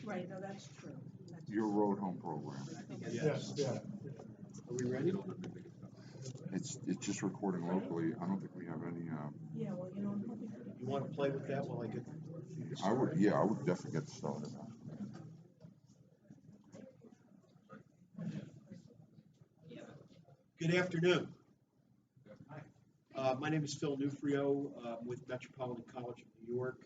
Right, no, that's true. That's Your road home program. Yes, yeah. Are we ready? It's just recording locally. I don't think we have any. Yeah, well, you know, You want to play with that while I get? I would definitely get started. Good afternoon. My name is Phil Nufrio. I'm with Metropolitan College of New York.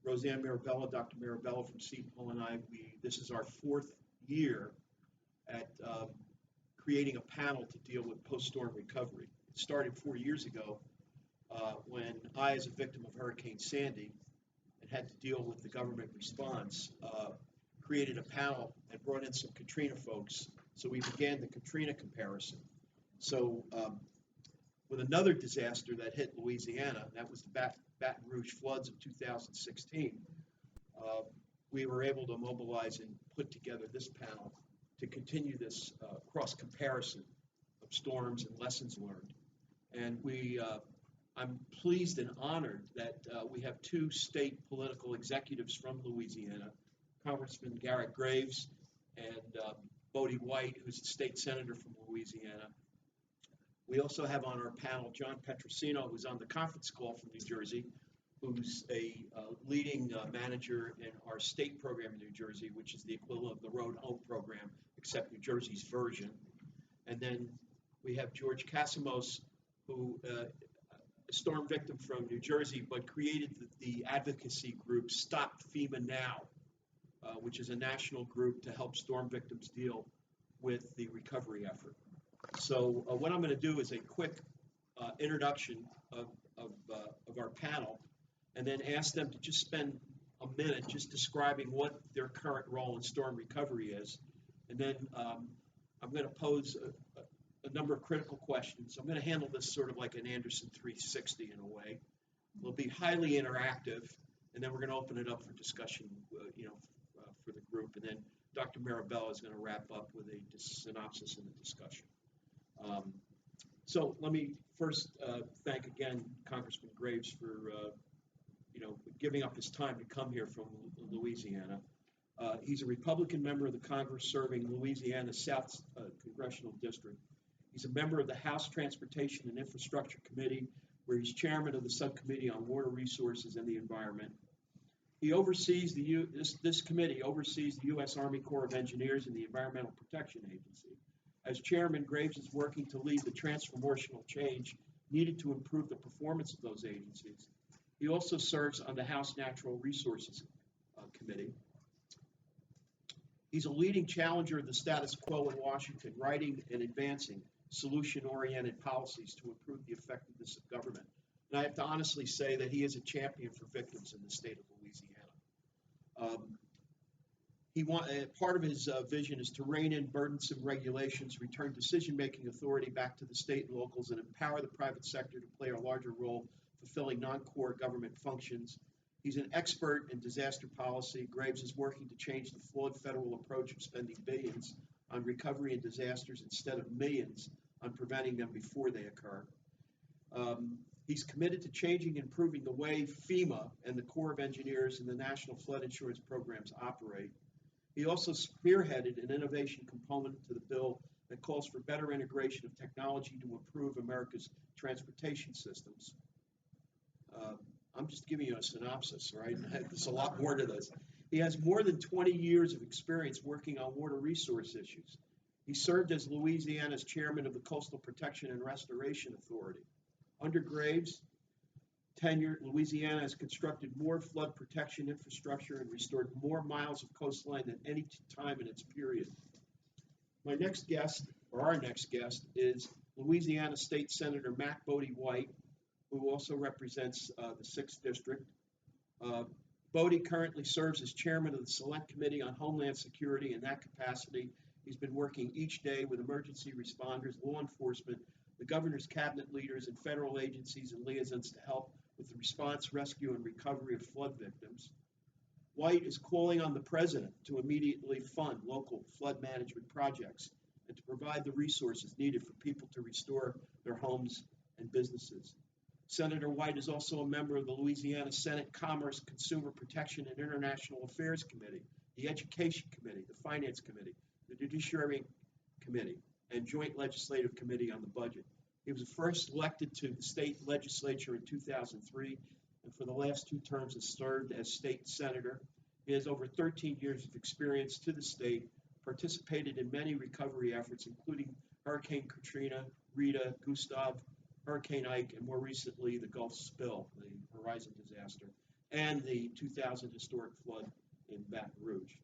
Roseanne Marabella, Dr. Marabella from Seton Hall, and I. This is our fourth year at creating a panel to deal with post-storm recovery. It started 4 years ago when I, as a victim of Hurricane Sandy, and had to deal with the government response, created a panel and brought in some Katrina folks. So we began the Katrina comparison. So with another disaster that hit Louisiana, and that was the Baton Rouge floods of 2016, we were able to mobilize and put together this panel to continue this cross comparison of storms and lessons learned. And I'm pleased and honored that we have two state political executives from Louisiana, Congressman Garrett Graves and Bodi, who's a state senator from Louisiana. We also have on our panel John Petrosino, who's on the conference call from New Jersey, who's a leading manager in our state program in New Jersey, which is the equivalent of the Road Home program, except New Jersey's version. And then we have George Casimos, who a storm victim from New Jersey, but created the advocacy group StopFemaNow, which is a national group to help storm victims deal with the recovery effort. So what I'm going to do is a quick introduction of our panel, and then ask them to just spend a minute just describing what their current role in storm recovery is. And then I'm going to pose a number of critical questions. I'm going to handle this sort of like an Anderson 360 in a way. It'll be highly interactive, and then we're going to open it up for discussion, for the group. And then Dr. Marabella is going to wrap up with a synopsis and a discussion. So let me first thank again Congressman Graves for giving up his time to come here from Louisiana. He's a Republican member of the Congress serving Louisiana's South Congressional District. He's a member of the House Transportation and Infrastructure Committee, where he's chairman of the Subcommittee on Water Resources and the Environment. He oversees this committee oversees the U.S. Army Corps of Engineers and the Environmental Protection Agency. As chairman, Graves is working to lead the transformational change needed to improve the performance of those agencies. He also serves on the House Natural Resources Committee. He's a leading challenger of the status quo in Washington, writing and advancing solution-oriented policies to improve the effectiveness of government. And I have to honestly say that he is a champion for victims in the state of Louisiana. Part of his vision is to rein in burdensome regulations, return decision-making authority back to the state and locals, and empower the private sector to play a larger role fulfilling non-core government functions. He's an expert in disaster policy. Graves is working to change the flawed federal approach of spending billions on recovery and disasters instead of millions on preventing them before they occur. He's committed to changing and improving the way FEMA and the Corps of Engineers and the National Flood Insurance Programs operate. He also spearheaded an innovation component to the bill that calls for better integration of technology to improve America's transportation systems. I'm just giving you a synopsis, right? There's a lot more to this. He has more than 20 years of experience working on water resource issues. He served as Louisiana's chairman of the Coastal Protection and Restoration Authority. Under Graves' tenure, Louisiana has constructed more flood protection infrastructure and restored more miles of coastline than any time in its period. Our next guest, is Louisiana State Senator Mac Bodi White, who also represents the 6th District. Bodi currently serves as chairman of the Select Committee on Homeland Security. In that capacity, he's been working each day with emergency responders, law enforcement, the governor's cabinet leaders, and federal agencies and liaisons to help with the response, rescue, and recovery of flood victims. White is calling on the president to immediately fund local flood management projects and to provide the resources needed for people to restore their homes and businesses. Senator White is also a member of the Louisiana Senate Commerce, Consumer Protection, and International Affairs Committee, the Education Committee, the Finance Committee, the Judiciary Committee, and Joint Legislative Committee on the Budget. He was first elected to the state legislature in 2003, and for the last 2 terms has served as state senator. He has over 13 years of experience to the state, participated in many recovery efforts, including Hurricane Katrina, Rita, Gustav, Hurricane Ike, and more recently the Gulf spill, the Horizon disaster, and the 2000 historic flood in Baton Rouge.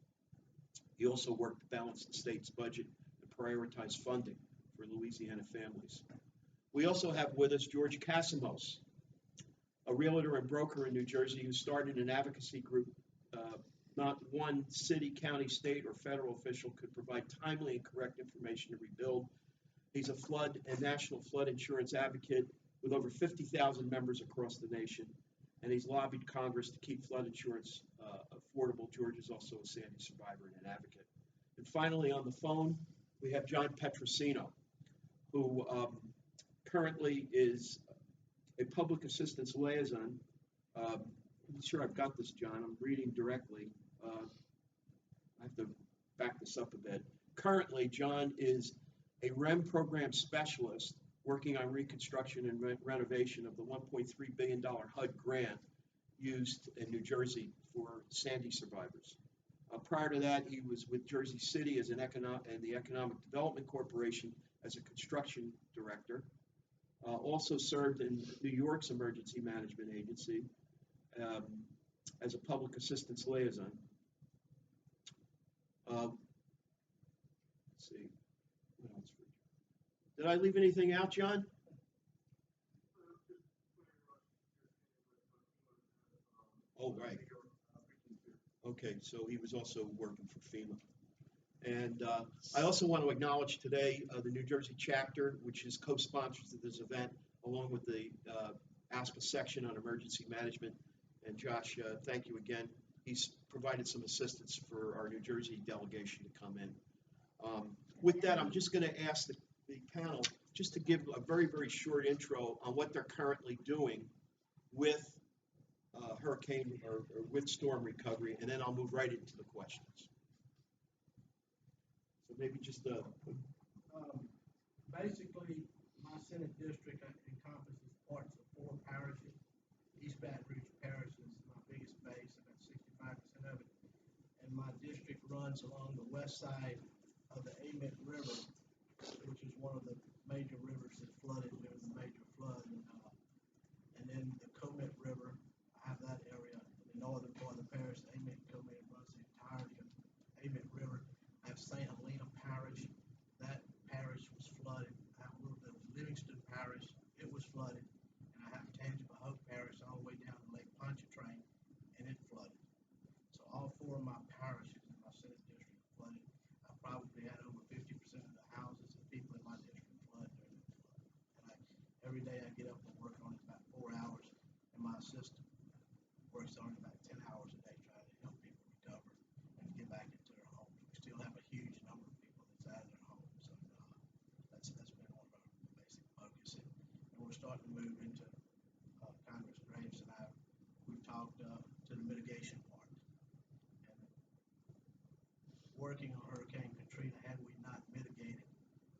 He also worked to balance the state's budget and prioritize funding for Louisiana families. We also have with us George Casimos, a realtor and broker in New Jersey who started an advocacy group. Not one city, county, state, or federal official could provide timely and correct information to rebuild. He's a flood and national flood insurance advocate with over 50,000 members across the nation, and he's lobbied Congress to keep flood insurance affordable. George is also a Sandy survivor and an advocate. And finally, on the phone, we have John Petrosino, who currently is a public assistance liaison. I'm sure I've got this, John. I'm reading directly. I have to back this up a bit. Currently, John is a REM program specialist working on reconstruction and renovation of the $1.3 billion HUD grant used in New Jersey for Sandy survivors. Prior to that, he was with Jersey City as the Economic Development Corporation as a construction director. Also served in New York's Emergency Management Agency as a public assistance liaison. Let's see, what else? Did I leave anything out, John? Oh, right. Okay, so he was also working for FEMA. And I also want to acknowledge today the New Jersey chapter, which is co-sponsors of this event, along with the ASPA section on emergency management. And Josh, thank you again. He's provided some assistance for our New Jersey delegation to come in. With that, I'm just going to ask the panel just to give a very, very short intro on what they're currently doing with hurricane or with storm recovery, and then I'll move right into the questions. So maybe just basically, my Senate district encompasses parts of 4 parishes. East Baton Rouge Parish is my biggest base, about 65% of it. And my district runs along the west side of the Amite River, which is one of the major rivers that flooded during the major flood. And then the Comet River, I have that area. In the northern part of the parish, the Amite and Comet runs the entirety of the Amite River. I have St. Helena Parish. That parish was flooded. I have a little bit of Livingston Parish. It was flooded. And I have Tangipahoa Hope Parish all the way down to Lake Pontchartrain, and it flooded. So all 4 of my parishes in my Senate district flooded. I probably had over 50% of the houses and people in my district flood during the flood. And every day I get up and work on it about 4 hours, and my assistant works on it about 10 hours a day trying to help people recover and get back into their homes. We still have a huge number of people that's out of their homes, so that's been one of our basic focus. And we're starting to move into Congress Graves and we've talked to the mitigation part. And working on Hurricane Katrina, had we not mitigated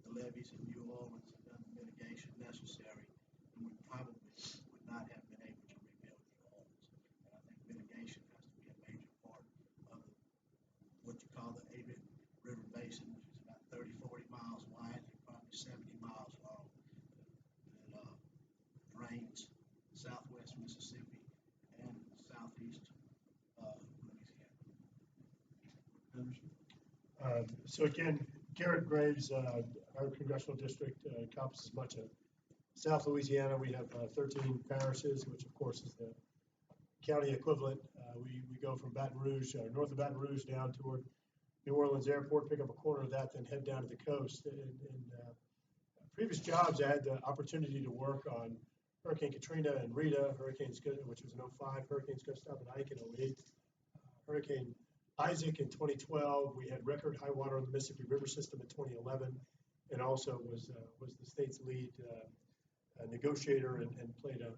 the levees in New Orleans and done the mitigation necessary, then we probably would not have been able to rebuild New Orleans. And I think mitigation has to be a major part of what you call the Amite River Basin, which is about 30, 40 miles wide and probably 70 miles long. That drains southwest Mississippi and southeast Louisiana. So again, Garrett Graves, our congressional district encompasses much of South Louisiana. We have 13 parishes, which of course is the county equivalent. We go from Baton Rouge, north of Baton Rouge, down toward New Orleans Airport, pick up a corner of that, then head down to the coast. In previous jobs, I had the opportunity to work on Hurricane Katrina and Rita, which was in 05, Hurricanes Gustav and Ike in 08, Hurricane Isaac in 2012. We had record high water on the Mississippi River system in 2011, and also was the state's lead negotiator and played a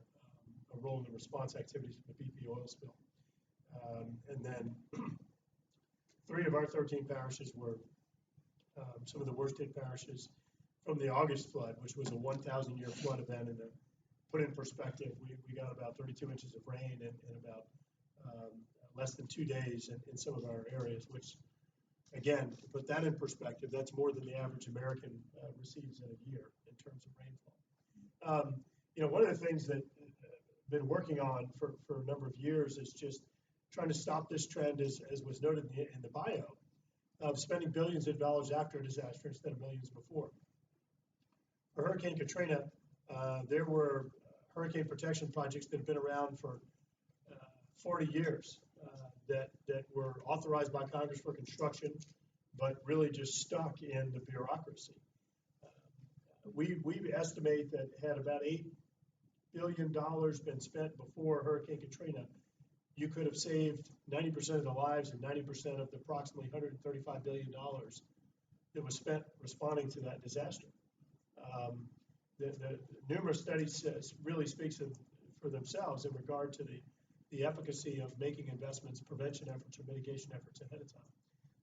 a role in the response activities of the BP oil spill. And then 3 of our 13 parishes were some of the worst hit parishes from the August flood, which was a 1,000-year flood event. And to put in perspective, we got about 32 inches of rain in about less than 2 days in some of our areas, which, again, to put that in perspective, that's more than the average American receives in a year in terms of rainfall. One of the things that I've been working on for a number of years is just trying to stop this trend, as was noted in the bio, of spending billions of dollars after a disaster instead of millions before. For Hurricane Katrina, there were hurricane protection projects that have been around for 40 years that were authorized by Congress for construction, but really just stuck in the bureaucracy. We estimate that had about $8 billion been spent before Hurricane Katrina, you could have saved 90% of the lives and 90% of the approximately $135 billion that was spent responding to that disaster. The numerous studies really speaks for themselves in regard to the efficacy of making investments, prevention efforts, or mitigation efforts ahead of time.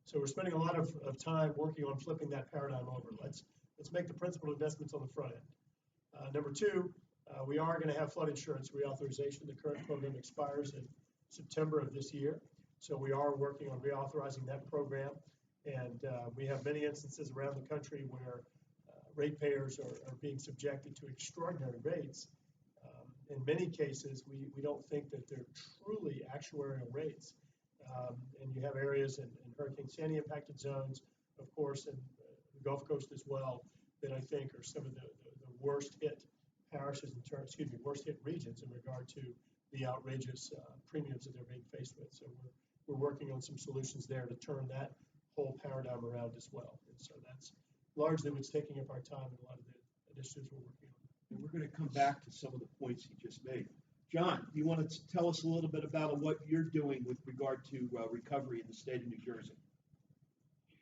So we're spending a lot of time working on flipping that paradigm over. Let's make the principal investments on the front end. Number 2, we are going to have flood insurance reauthorization. The current program expires in September of this year. So we are working on reauthorizing that program. And we have many instances around the country where ratepayers are being subjected to extraordinary rates. In many cases, we don't think that they're truly actuarial rates. And you have areas in Hurricane Sandy impacted zones, of course, and the Gulf Coast as well, that I think are some of the worst hit parishes worst hit regions in regard to the outrageous premiums that they're being faced with. So we're working on some solutions there to turn that whole paradigm around as well. And so that's largely what's taking up our time and a lot of the initiatives we're working on. And we're going to come back to some of the points you just made. John, you want to tell us a little bit about what you're doing with regard to recovery in the state of New Jersey?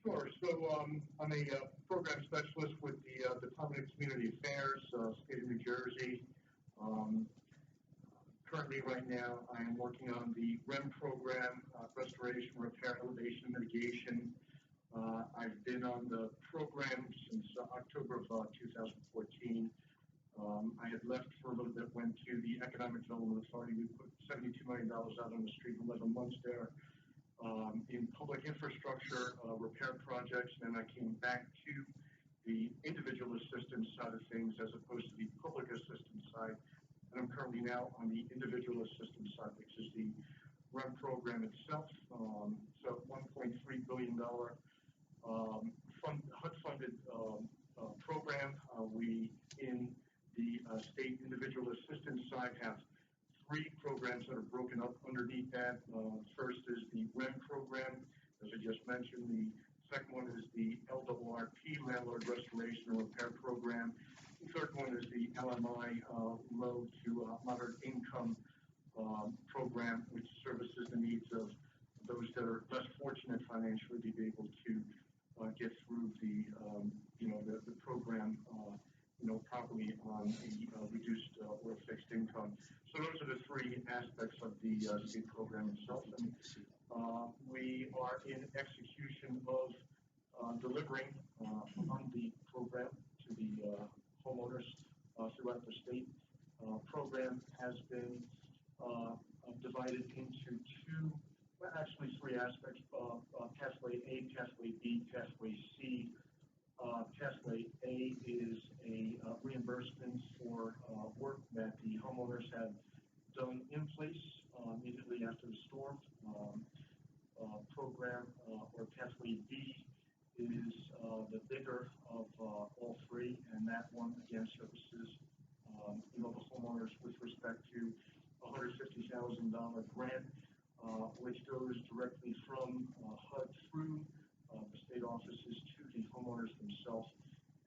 Sure. So I'm a program specialist with the Department of Community Affairs, state of New Jersey. Currently, right now, I am working on the REM program, Restoration, Repair, Elevation, Mitigation. I've been on the program since October of 2014. I had left for a little bit, went to the Economic Development Authority. We put $72 million out on the street in 11 months there in public infrastructure repair projects. And I came back to the individual assistance side of things as opposed to the public assistance side. And I'm currently now on the individual assistance side, which is the REM program itself. So $1.3 billion HUD-funded program. We, in the state individual assistance side, have 3 programs that are broken up underneath that. First is the REM program, as I just mentioned. The second one is the LRRP, Landlord Restoration and Repair Program. The third one is the LMI, Low to Moderate Income Program, which services the needs of those that are less fortunate financially to be able to get through the program, properly on a reduced or fixed income. So those are the 3 aspects of the state program itself. And we are in execution of delivering on the program to the homeowners throughout the state. Program has been divided into 3 aspects: Pathway A, Pathway B, Pathway C. Pathway A is a reimbursement for work that the homeowners had done in place immediately after the storm. Program or Pathway B is the bigger of all 3, and that one again services the homeowners with respect to a $150,000 grant, which goes directly from HUD through the state offices to the homeowners themselves.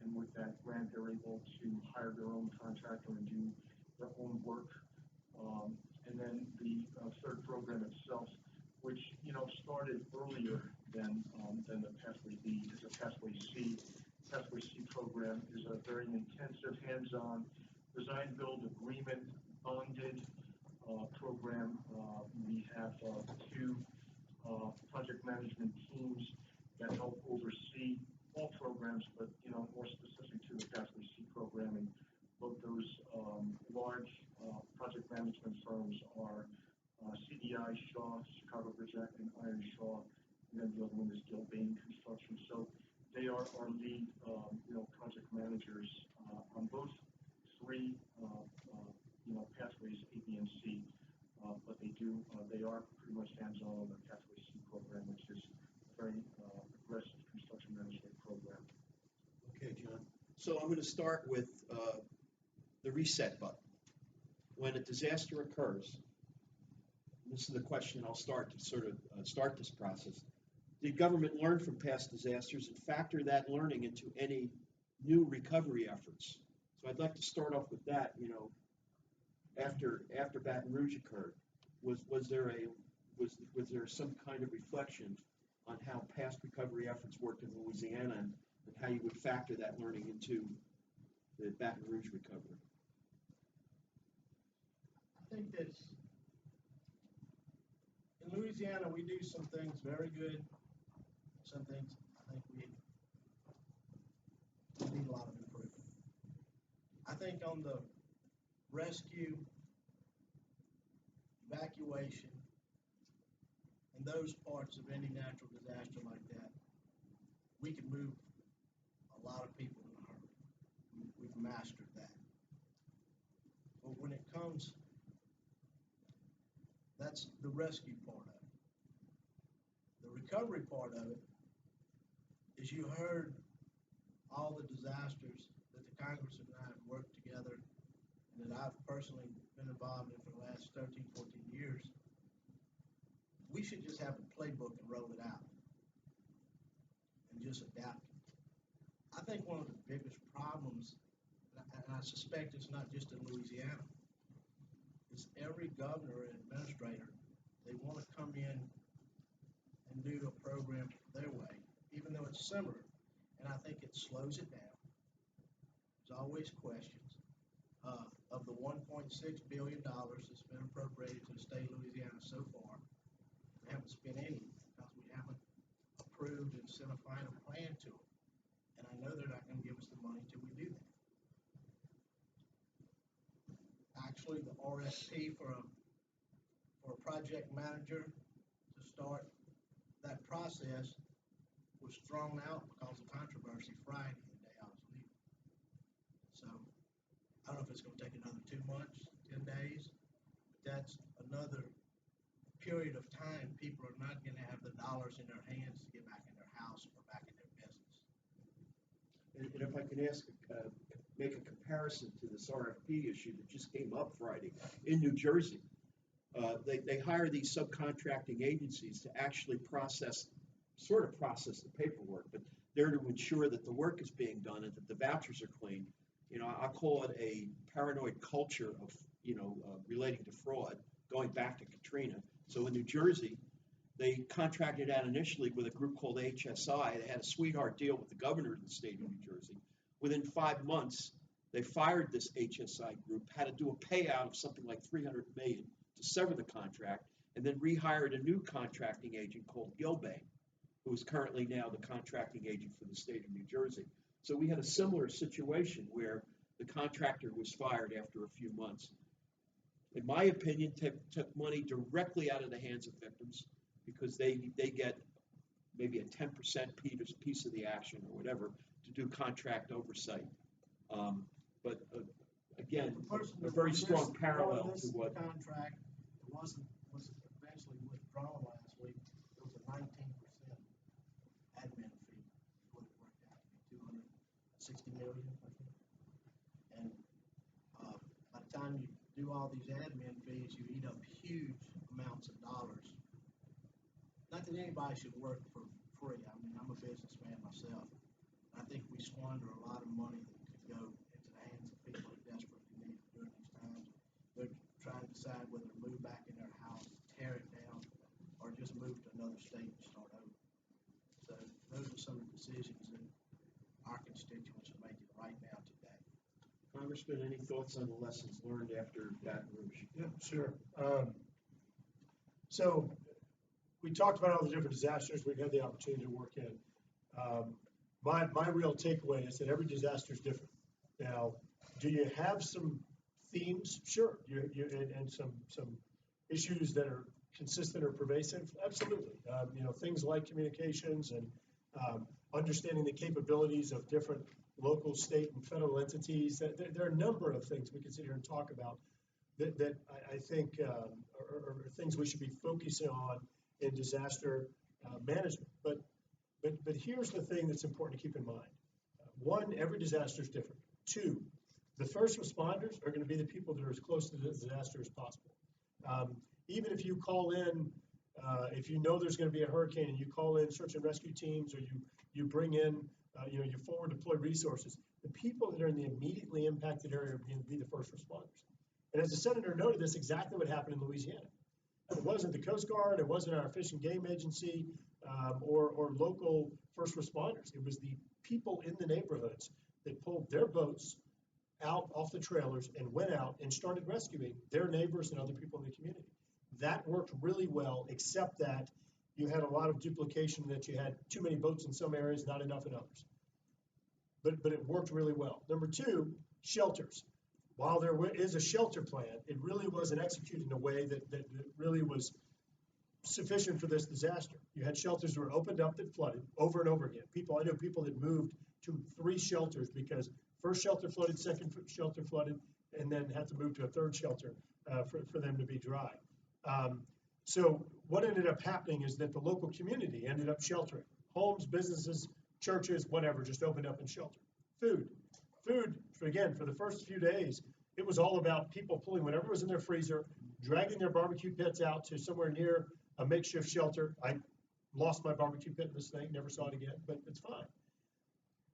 And with that grant, they're able to hire their own contractor and do their own work. And then the third program itself, which started earlier than the Pathway B, is a Pathway C. Pathway C program is a very intensive, hands-on design, build, agreement, bonded program. We have two project management teams that help oversee all programs, but more specific to the Pathway C program. And both those large project management firms are CDI, Shaw, Chicago Bridge and Iron Shaw, and then the other one is Gilbane Construction. So they are our lead, project managers on both three, pathways A, B, and C. But they are pretty much hands-on on the Pathway C program, which is a very aggressive construction management program. Okay, John. So I'm going to start with the reset button. When a disaster occurs, this is the question I'll start to sort of start this process. Did government learn from past disasters and factor that learning into any new recovery efforts? So I'd like to start off with that. After Baton Rouge occurred, was there some kind of reflection on how past recovery efforts worked in Louisiana and how you would factor that learning into the Baton Rouge recovery? I think that in Louisiana, we do some things very good. Some things I think we need a lot of improvement. I think on the rescue, evacuation, and those parts of any natural disaster like that, we can move a lot of people in a hurry. We've mastered that. But when it comes, that's the rescue part of it. The recovery part of it is you heard all the disasters that the Congressman and I have worked together and that I've personally been involved in for the last 13, 14 years. We should just have a playbook and roll it out and just adapt it. I think one of the biggest problems, and I suspect it's not just in Louisiana, is every governor and administrator, they want to come in and do a program their way, even though it's similar. And I think it slows it down. There's always questions. Of the $1.6 billion that's been appropriated to the state of Louisiana so far, we haven't spent any because we haven't approved and sent a final plan to them. And I know they're not going to give us the money until we do that. Actually, the RFP for a project manager to start that process was thrown out because of controversy Friday, the day I was leaving. So I don't know if it's going to take another 2 months, 10 days, but that's another period of time people are not going to have the dollars in their hands to get back in their house or back in their business. And if I can make a comparison to this RFP issue that just came up Friday in New Jersey, they hire these subcontracting agencies to actually process the paperwork, but they're to ensure that the work is being done and that the vouchers are clean. I call it a paranoid culture of, relating to fraud, going back to Katrina. So in New Jersey, they contracted out initially with a group called HSI. They had a sweetheart deal with the governor of the state of New Jersey. Within 5 months, they fired this HSI group, had to do a payout of something like $300 million to sever the contract, and then rehired a new contracting agent called Gilbane, who is currently now the contracting agent for the state of New Jersey. So we had a similar situation where the contractor was fired after a few months. In my opinion, took money directly out of the hands of victims because they get maybe a 10% piece of the action or whatever to do contract oversight. But again, a very strong parallel to what contract was eventually withdrawn last week. It was a 19% admin fee, what it worked out to be, $260 million, I think. And by the time you do all these admin fees, you eat up huge amounts of dollars. Not that anybody should work for free. I mean, I'm a businessman myself. I think we squander a lot of money that could go into the hands of people that desperately need it during these times. They're trying to decide whether to move back in their house, tear it down, or just move to another state and start over. So those are some of the decisions that our constituents are making right now today. Congressman, any thoughts on the lessons learned after Baton Rouge? Yeah, sure. So we talked about all the different disasters we've had the opportunity to work in. My real takeaway is that every disaster is different. Now, do you have some themes? Sure. And some issues that are consistent or pervasive? Absolutely. Things like communications and understanding the capabilities of different local, state, and federal entities. There are a number of things we can sit here and talk about that I think are things we should be focusing on in disaster management. But here's the thing that's important to keep in mind. One, every disaster is different. Two, the first responders are going to be the people that are as close to the disaster as possible. Even if you call in, if you know there's going to be a hurricane and you call in search and rescue teams, or you bring in, you forward deploy resources, the people that are in the immediately impacted area are going to be the first responders. And as the senator noted, that's exactly what happened in Louisiana. It wasn't the Coast Guard, it wasn't our Fish and Game Agency, or local first responders. It was the people in the neighborhoods that pulled their boats out off the trailers and went out and started rescuing their neighbors and other people in the community. That worked really well, except that you had a lot of duplication, that you had too many boats in some areas, not enough in others. But it worked really well. Number two, shelters. While there is a shelter plan, it really wasn't executed in a way that really was sufficient for this disaster. You had shelters that were opened up that flooded over and over again. I know people that moved to 3 shelters because first shelter flooded, second shelter flooded, and then had to move to a third shelter for them to be dry. So what ended up happening is that the local community ended up sheltering. Homes, businesses, churches, whatever, just opened up and sheltered. Food, again, for the first few days, it was all about people pulling whatever was in their freezer, dragging their barbecue pits out to somewhere near a makeshift shelter. I lost my barbecue pit in this thing, never saw it again, but it's fine.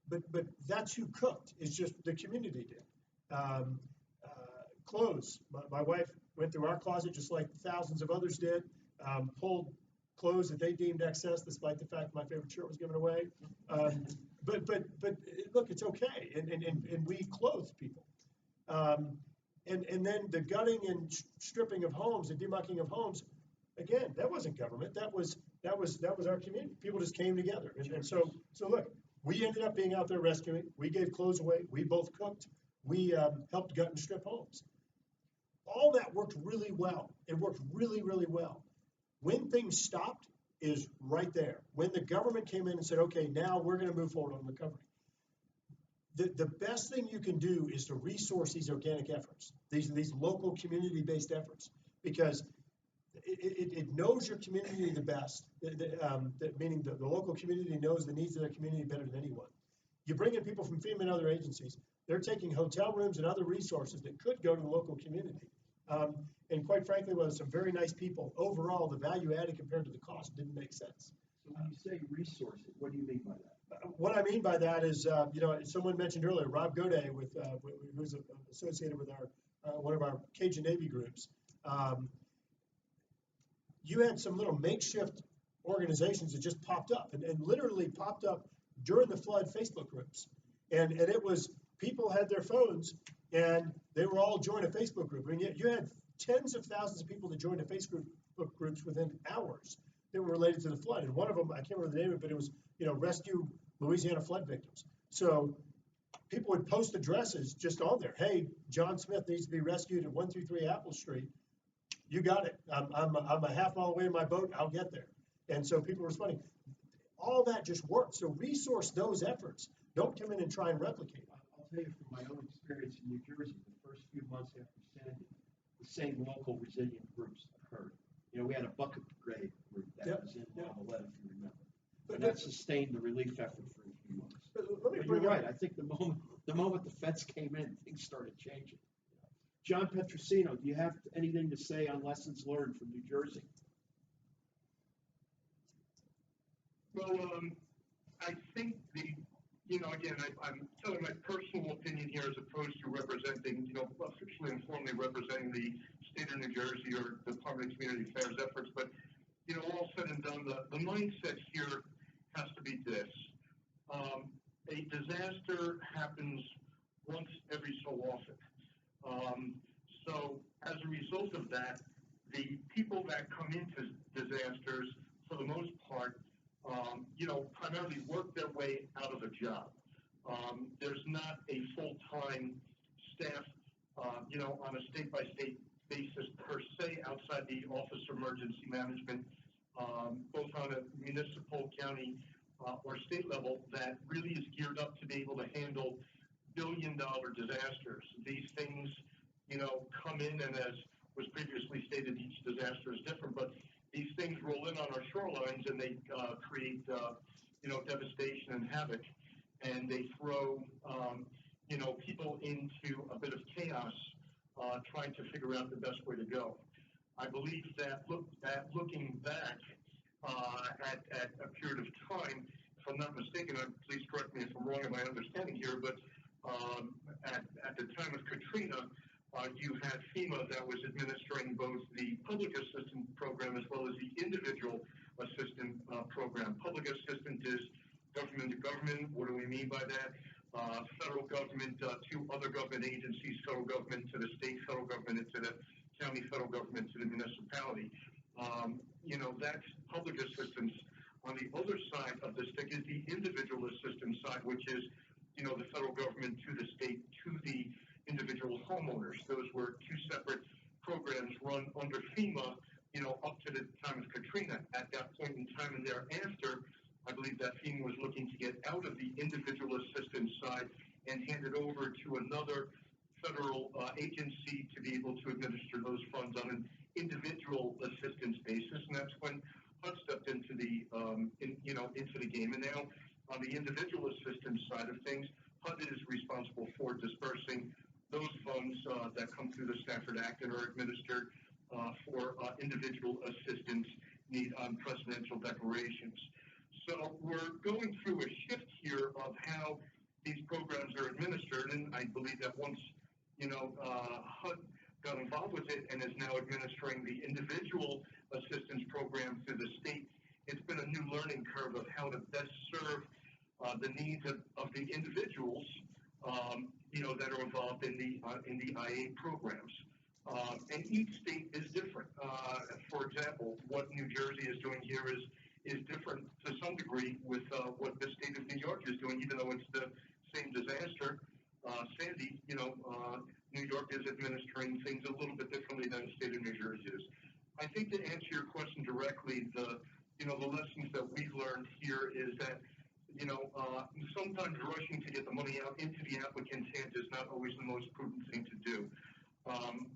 But that's who cooked. It's just the community did. Clothes. My wife went through our closet just like thousands of others did, pulled clothes that they deemed excess, despite the fact my favorite shirt was given away. But look, it's okay, and we clothed people. And then the gutting and stripping of homes, the demucking of homes, again, that wasn't government. That was our community. People just came together, and so look, we ended up being out there rescuing. We gave clothes away. We both cooked. We helped gut and strip homes. All that worked really well. It worked really, really well. When things stopped is right there. When the government came in and said, okay, now we're going to move forward on recovery. The best thing you can do is to resource these organic efforts, these local community-based efforts, because it knows your community the best, meaning the local community knows the needs of their community better than anyone. You bring in people from FEMA and other agencies, they're taking hotel rooms and other resources that could go to the local community. And quite frankly, well, some very nice people. Overall, the value added compared to the cost didn't make sense. So when you say resources, what do you mean by that? What I mean by that is, someone mentioned earlier, Rob Godet, who's associated with one of our Cajun Navy groups. You had some little makeshift organizations that just popped up and literally popped up during the flood Facebook groups. And it was, people had their phones and they were all joined a Facebook group. And yet you had tens of thousands of people that joined the Facebook groups within hours that were related to the flood. And one of them, I can't remember the name of it, but it was, Rescue Louisiana Flood Victims. So people would post addresses just on there. Hey, John Smith needs to be rescued at 133 Apple Street. You got it. I'm a half mile away in my boat. I'll get there. And so people were responding. All that just worked. So resource those efforts. Don't come in and try and replicate. I'll tell you from my own experience in New Jersey, the first few months after Sandy, the same local resilient groups occurred. We had a bucket brigade group that was in Marmalette, if you remember. And that sustained the relief effort for a few months. But you're right. I think the moment the feds came in, things started changing. John Petrosino, do you have anything to say on lessons learned from New Jersey? Well, I think again, I'm telling my personal opinion here as opposed to representing, officially and formally representing the state of New Jersey or Department of Community Affairs efforts. But, all said and done, the mindset here has to be this. A disaster happens once every so often. disasters, for the most part, primarily work their way out of a job. There's not a full-time staff, on a state-by-state basis per se outside the Office of Emergency Management, both on a municipal, county, or state level that really is geared up to be able to handle billion-dollar disasters. These things, come in, and as was previously stated, each disaster is different, but these things roll in on our shorelines and they create, devastation and havoc, and they throw, people into a bit of chaos, trying to figure out the best way to go. I believe that looking back at a period of time, if I'm not mistaken, please correct me if I'm wrong in my understanding here, but at the time of Katrina, you had FEMA that was administering both the public assistance program as well as the individual assistance program. Public assistance is government to government. What do we mean by that? Federal government to other government agencies, federal government to the state, federal government to the county, federal government to the municipality. That's public assistance. On the other side of the stick is the individual assistance side, which is, the federal government to the state, to the individual homeowners. Those were two separate programs run under FEMA, up to the time of Katrina. At that point in time and thereafter, I believe that FEMA was looking to get out of the individual assistance side and hand it over to another federal agency to be able to administer those funds on an individual assistance basis, and that's when HUD stepped into the into the game. And now on the individual assistance side of things, HUD is responsible for dispersing those funds that come through the Stafford Act and are administered for individual assistance need on presidential declarations. So we're going through a shift here of how these programs are administered, and I believe that once HUD got involved with it and is now administering the individual assistance program through the state, it's been a new learning curve of how to best serve the needs of the individuals, that are involved in the IA programs. And each state is different. For example, what New Jersey is doing here is different to some degree with what the state of New York is doing, even though it's the same disaster. Sandy, New York is administering things a little bit differently than the state of New Jersey is. I think to answer your question directly, the lessons that we've learned here is that, sometimes rushing to get the money out into the applicant's hands is not always the most prudent thing to do.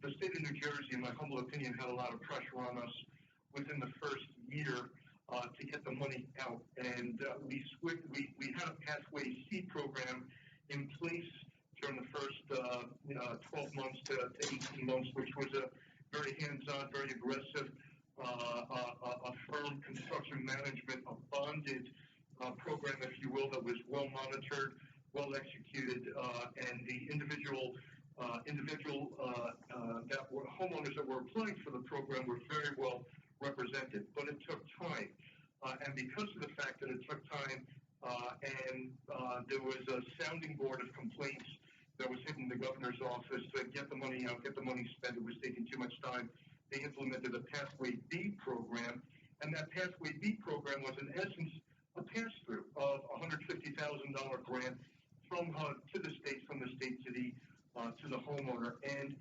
The state of New Jersey, in my humble opinion, had a lot of pressure on us within the first year to get the money out, and we had a Pathway C program in place during the first 12 months to 18 months, which was a very hands-on, very aggressive, a firm construction management, a bonded program, if you will, that was well monitored, well executed, and the individual that were homeowners that were applying for the program were very well represented. But it took time, and because of the fact that it took time, and there was a sounding board of complaints that was hitting the governor's office to get the money out, get the money spent. It was taking too much time. They implemented a Pathway B program, and that Pathway B program was in essence a pass-through of a $150,000 grant from HUD to the state, from the state to the homeowner. And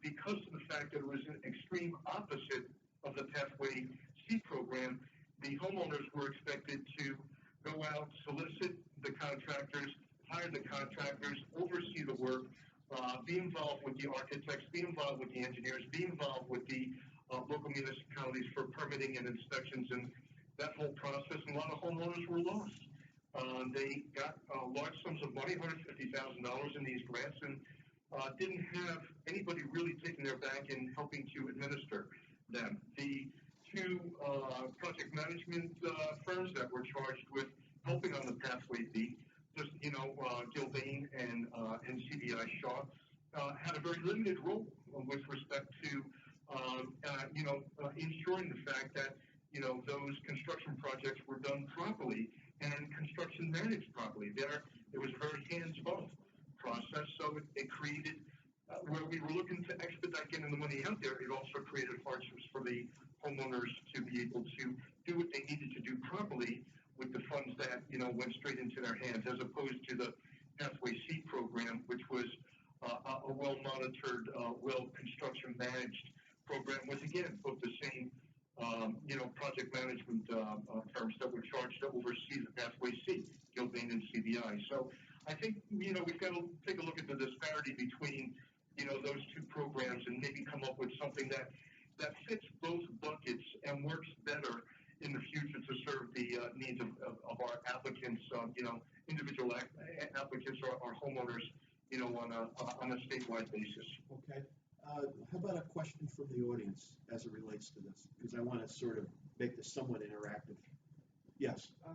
because of the fact that it was an extreme opposite of the Pathway C program, the homeowners were expected to go out, solicit the contractors, hire the contractors, oversee the work, be involved with the architects, be involved with the engineers, be involved with the local municipalities for permitting and inspections and that whole process. And a lot of homeowners were lost. They got large sums of money, $150,000 in these grants, and didn't have anybody really taking their back and helping to administer them. The two project management firms that were charged with helping on the Pathway B, just Gilbane and CBI Shaw, had a very limited role with respect to ensuring the fact that those construction projects were done properly and construction managed properly. It was a very hands-off process, so it created where we were looking to expedite getting the money out there. It also created hardships for the homeowners to be able to do what they needed to do properly with the funds that, went straight into their hands, as opposed to the Pathway C program, which was a well-monitored, well-construction managed program, was again both the same, project management firms that were charged to oversee the Pathway C, Gilbane and CBI. So I think, we've got to take a look at the disparity between, those two programs and maybe come up with something that fits both buckets and works better in the future to serve the needs of our applicants, individual applicants or homeowners, on a statewide basis. Okay. How about a question from the audience as it relates to this? Because I want to sort of make this somewhat interactive. Yes. It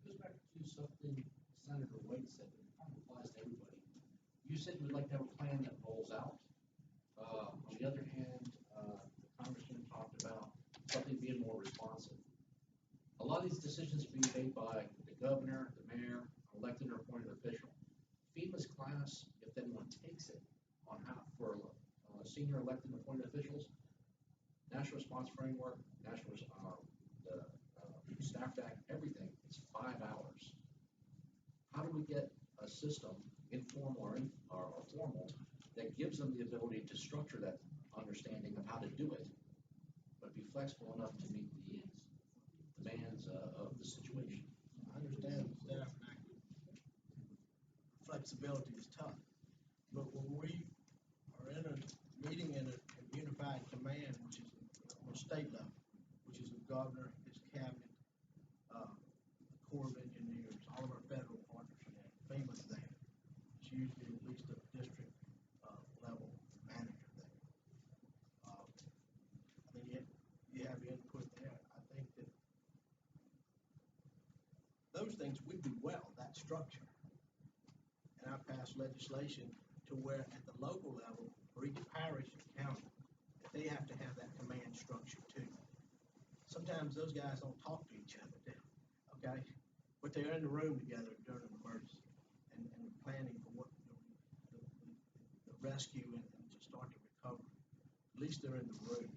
goes back to something Senator White said, but it kind of applies to everybody. You said you would like to have a plan that rolls out. On the other hand, the Congressman talked about something being more responsive. A lot of these decisions are being made by the governor, the mayor, elected or appointed official. FEMA's class, if anyone takes it, on how for senior elected and appointed officials, National Response Framework, the Staff Act, everything, it's 5 hours. How do we get a system, informal or formal, that gives them the ability to structure that understanding of how to do it, but be flexible enough to meet the demands of the situation? I understand staff flexibility is tough, but when we are in a meeting in a unified command, which is on a state level, which is the governor, his cabinet, the Corps of Engineers, all of our federal partners are there, FEMA's there. It's usually at least a district level manager there. I mean, you have input there. I think that those things we do well, that structure. And I passed legislation to where at the local level, for each parish and county, they have to have that command structure too. Sometimes those guys don't talk to each other, okay? But they're in the room together during an emergency and planning for what the rescue and to start the recovery. At least they're in the room.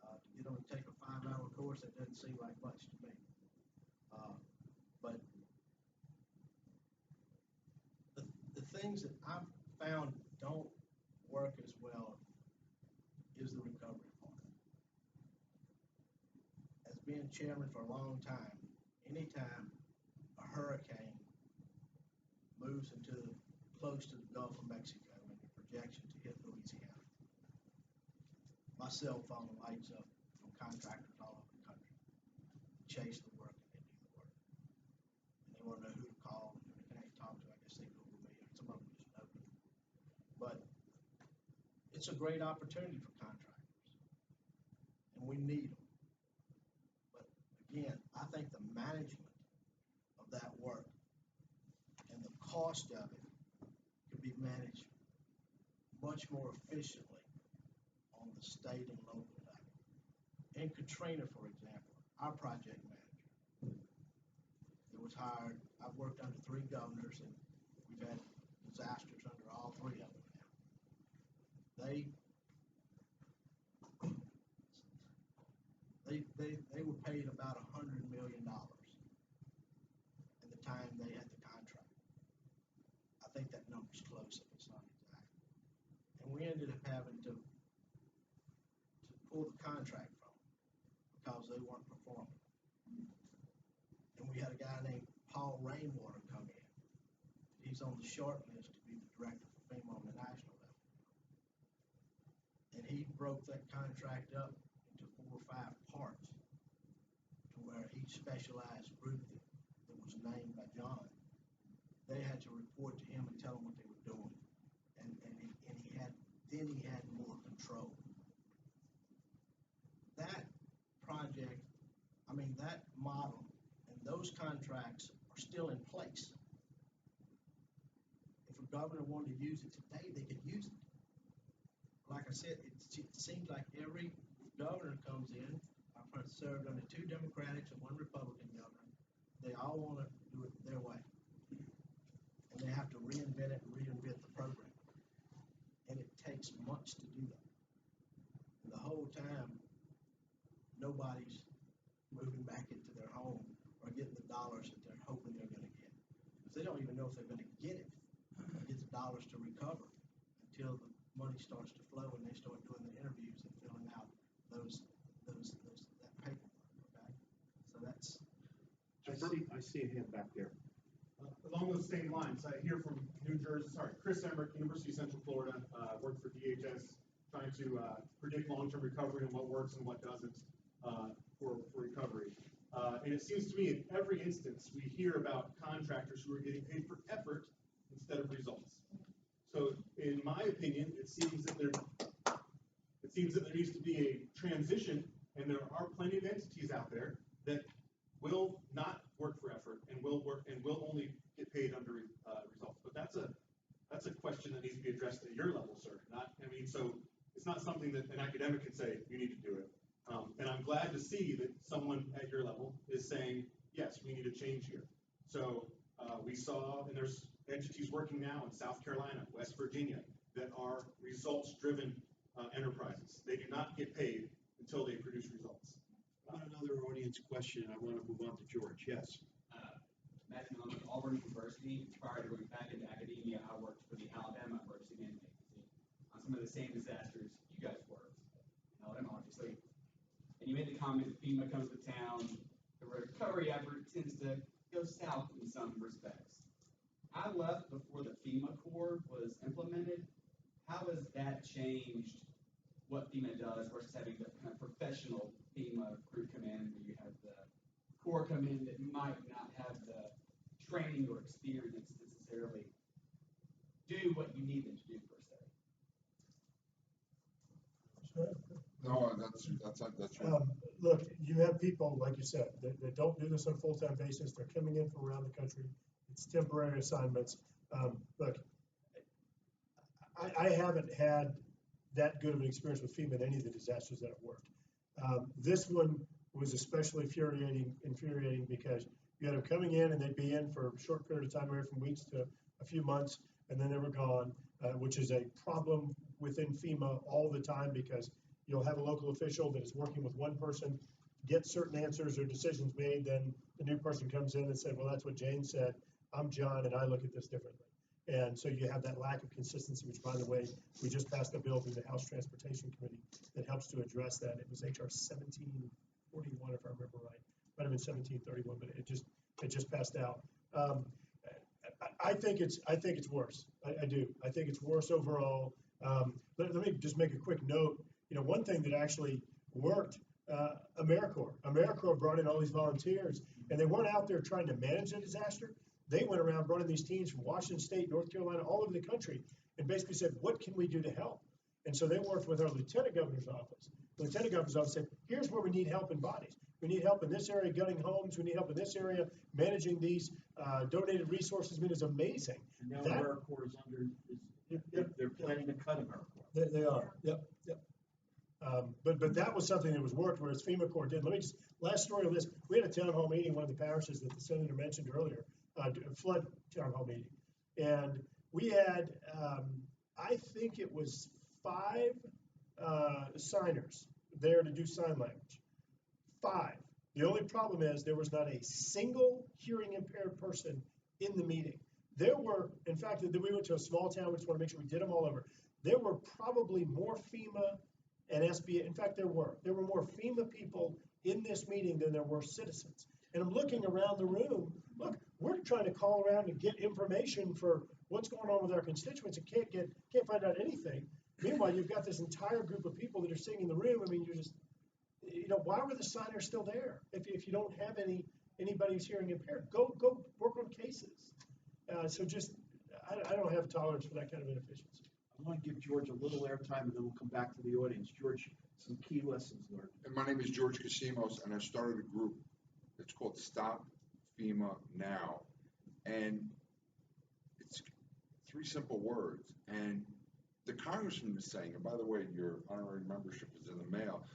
To get them to take a 5-hour course, that doesn't seem like much to me. But the things that I've found don't work as well is the recovery part. As being chairman for a long time, anytime a hurricane moves close to the Gulf of Mexico and the projection to hit Louisiana, my cell phone lights up from contractors all over the country. Chase the work and they do the work. And they want to know who to call and who they can talk to. I guess they Google me, or some of them just know me. But it's a great opportunity for contractors, and we need them. But again, I think the management of that work and the cost of it could be managed much more efficiently on the state and local level. In Katrina, for example, our project manager that was hired, I've worked under 3 governors, and we've had disasters under all 3 of them now. They were paid about $100 million at the time they had the contract. I think that number's close if it's not exact. And we ended up having to pull the contract from them because they weren't performing. And we had a guy named Paul Rainwater come in. He's on the short list to be the director for FEMA on the national level. And he broke that contract up into 4 or 5 parts to where each specialized group that was named by John, they had to report to him and tell him what they were doing. And he had more control. That project, that model and those contracts are still in place. If a governor wanted to use it today, they could use it. Like I said, it seems like every governor comes in. I've served under 2 Democrats and 1 Republican governor. They all want to do it their way. And they have to reinvent it and reinvent the program. And it takes much to do that. And the whole time, nobody's moving back into their home or getting the dollars that they're hoping they're gonna get. Because they don't even know if they're gonna get it, get the dollars to recover until the money starts to flow and they start doing the interviews and filling out that paperwork, okay? So that's, I see a hand back there. Along those same lines, I hear from Chris Emmerich, University of Central Florida, worked for DHS, trying to predict long-term recovery and what works and what doesn't for recovery. And it seems to me in every instance, we hear about contractors who are getting paid for effort instead of results. So in my opinion, it seems that there needs to be a transition, and there are plenty of entities out there that will not work for effort and will only get paid under results. But that's a question that needs to be addressed at your level, sir. So it's not something that an academic can say, you need to do it. And I'm glad to see that someone at your level is saying, yes, we need a change here. So we saw, and there's entities working now in South Carolina, West Virginia, that are results-driven enterprises. They do not get paid until they produce results. Another audience question, I want to move on to George. Yes. Matthew, I'm at Auburn University. Prior to going back into academia, I worked for the Alabama Emergency Management Agency on some of the same disasters you guys worked in Alabama, obviously. And you made the comment that FEMA comes to town, the recovery effort tends to go south in some respects. I left before the FEMA Corps was implemented. How has that changed what FEMA does versus having the kind of professional FEMA crew come in, where you have the Corps come in that might not have the training or experience necessarily do what you need them to do per se? No, that's right. Look, you have people, like you said, that don't do this on a full-time basis. They're coming in from around the country. It's temporary assignments. Look, I haven't had that good of an experience with FEMA in any of the disasters that I've worked. This one was especially infuriating because you had them coming in and they'd be in for a short period of time, anywhere from weeks to a few months, and then they were gone, which is a problem within FEMA all the time, because you'll have a local official that is working with one person, get certain answers or decisions made, then the new person comes in and said, well, that's what Jane said. I'm John and I look at this differently. And so you have that lack of consistency, which, by the way, we just passed a bill through the House Transportation Committee that helps to address that. It was HR 1741, if I remember right. Might have been 1731, but it just passed out. I think it's worse. I do. I think it's worse overall. Let me just make a quick note. One thing that actually worked, AmeriCorps. AmeriCorps brought in all these volunteers, and they weren't out there trying to manage a disaster. They went around, brought in these teams from Washington State, North Carolina, all over the country, and basically said, what can we do to help? And so they worked with our Lieutenant Governor's office. The Lieutenant Governor's office said, here's where we need help in bodies. We need help in this area gunning homes. We need help in this area managing these donated resources. I mean, it's amazing. And now AmeriCorps is under, they're planning to cut AmeriCorps. They are, yep. But that was something that was worked, whereas FEMA Corps did. Last story on this, we had a town hall meeting, one of the parishes that the senator mentioned earlier, flood town hall meeting. And we had, I think it was 5 signers there to do sign language. 5. The only problem is there was not a single hearing impaired person in the meeting. There were, in fact, we went to a small town. We just want to make sure we did them all over. There were probably more FEMA and SBA. In fact, there were more FEMA people in this meeting than there were citizens. And I'm looking around the room. Look, we're trying to call around and get information for what's going on with our constituents and can't find out anything. Meanwhile, you've got this entire group of people that are sitting in the room. I mean, you're just, why were the signers still there? If you don't have anybody who's hearing impaired, go work on cases. So just, I don't have tolerance for that kind of inefficiency. I want to give George a little airtime, and then we'll come back to the audience. George, some key lessons learned. And my name is George Casimos, and I started a group. It's called StopFemaNow, and it's 3 simple words. And the Congressman was saying, and by the way, your honorary membership is in the mail.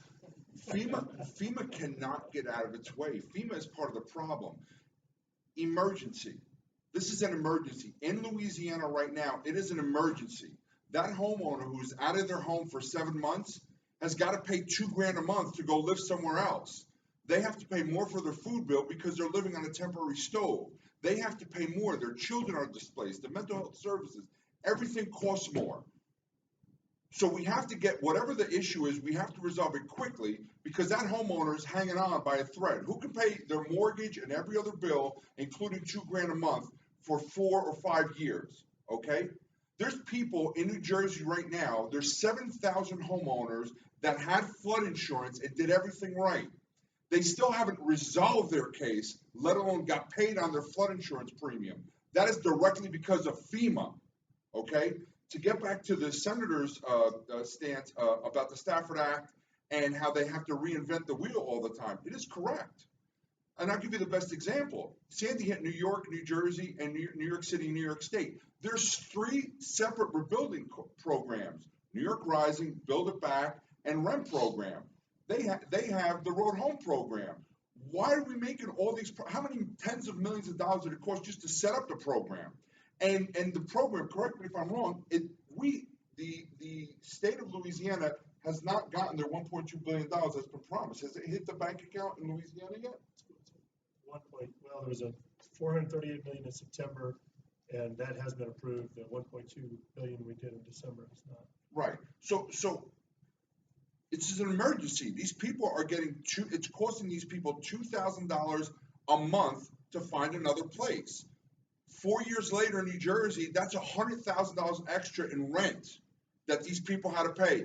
FEMA cannot get out of its way. FEMA is part of the problem. Emergency. This is an emergency. In Louisiana right now, it is an emergency. That homeowner who's out of their home for 7 months has got to pay $2,000 a month to go live somewhere else. They have to pay more for their food bill because they're living on a temporary stove. They have to pay more. Their children are displaced. The mental health services, everything costs more. So we have to get, whatever the issue is, we have to resolve it quickly because that homeowner is hanging on by a thread. Who can pay their mortgage and every other bill, including $2,000 a month, for 4 or 5 years? Okay? There's people in New Jersey right now, there's 7,000 homeowners that had flood insurance and did everything right. They still haven't resolved their case, let alone got paid on their flood insurance premium. That is directly because of FEMA, okay? To get back to the senator's stance about the Stafford Act and how they have to reinvent the wheel all the time, it is correct. And I'll give you the best example. Sandy hit New York, New Jersey, and New York City, New York State. There's 3 separate rebuilding programs: New York Rising, Build It Back, and REM program. They have the Road Home program. Why are we making all these? How many tens of millions of dollars did it cost just to set up the program? And the program, correct me if I'm wrong, the state of Louisiana has not gotten their $1.2 billion that's been promised. Has it hit the bank account in Louisiana yet? Well, there was a $438 million in September, and that has been approved. The $1.2 billion we did in December is not. Right. So it's an emergency. These people are getting it's costing these people $2,000 a month to find another place. 4 years later in New Jersey, that's $100,000 extra in rent that these people had to pay.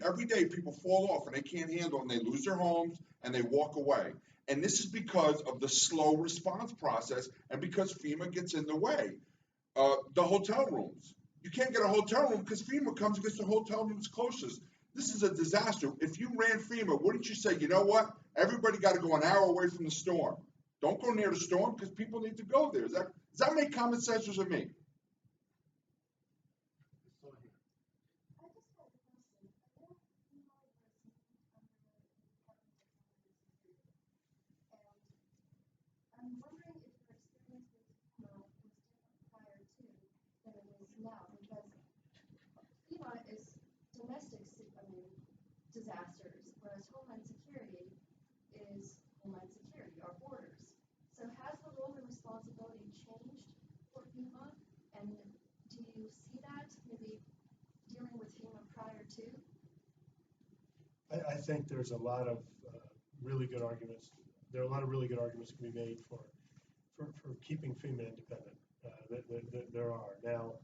Every day people fall off and they can't handle it and they lose their homes and they walk away. And this is because of the slow response process and because FEMA gets in the way. The hotel rooms. You can't get a hotel room because FEMA comes and gets the hotel rooms closest. This is a disaster. If you ran FEMA, wouldn't you say, you know what? Everybody got to go an hour away from the storm. Don't go near the storm because people need to go there. Does that make common sense to me? I'm wondering if your experience with FEMA was different prior to than it is now, because FEMA is domestic, disasters, whereas Homeland Security is Homeland Security, our borders. So has the role and responsibility changed for FEMA, and do you see that maybe dealing with FEMA prior to? I think there's a lot of really good arguments. There are a lot of really good arguments to be made for keeping FEMA independent. There are. Now,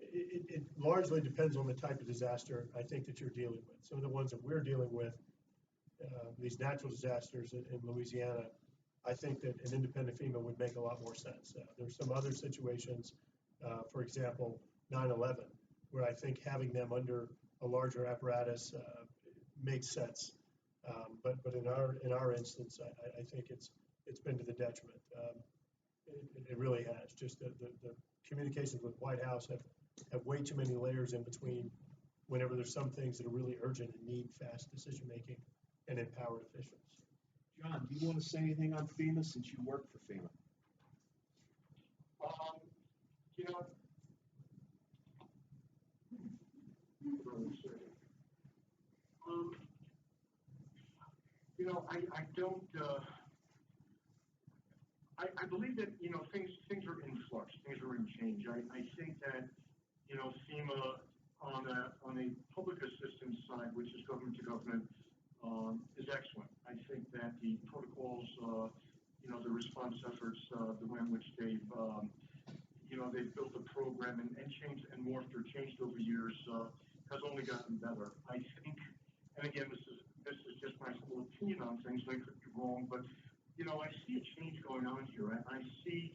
it largely depends on the type of disaster I think that you're dealing with. Some of the ones that we're dealing with, these natural disasters in Louisiana, I think that an independent FEMA would make a lot more sense. There's some other situations, for example, 9/11, where I think having them under a larger apparatus makes sense. But in our instance, I think it's been to the detriment. It really has. Just the communications with White House have way too many layers in between whenever there's some things that are really urgent and need fast decision making and empowered officials. John, do you want to say anything on FEMA since you work for FEMA? You know, I don't. I believe that things are in flux, things are in change. I think that FEMA on a public assistance side, which is government to government, is excellent. I think that the protocols, the response efforts, the way in which they've built the program and changed and morphed or changed over years has only gotten better. I think, and again, this is just my full opinion on things. I could be wrong, but I see a change going on here. I see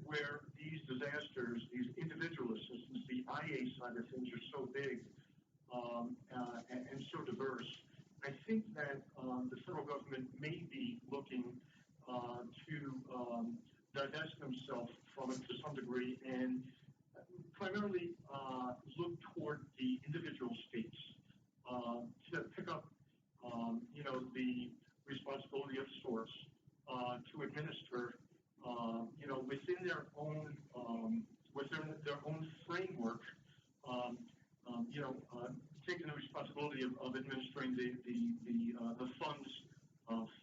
where these disasters, these individual assistance, the IA side of things are so big and so diverse. I think that the federal government may be looking to divest themselves from it to some degree and primarily look toward the individual states to pick up, the responsibility of sorts to administer, within their own framework, taken the responsibility of administering the funds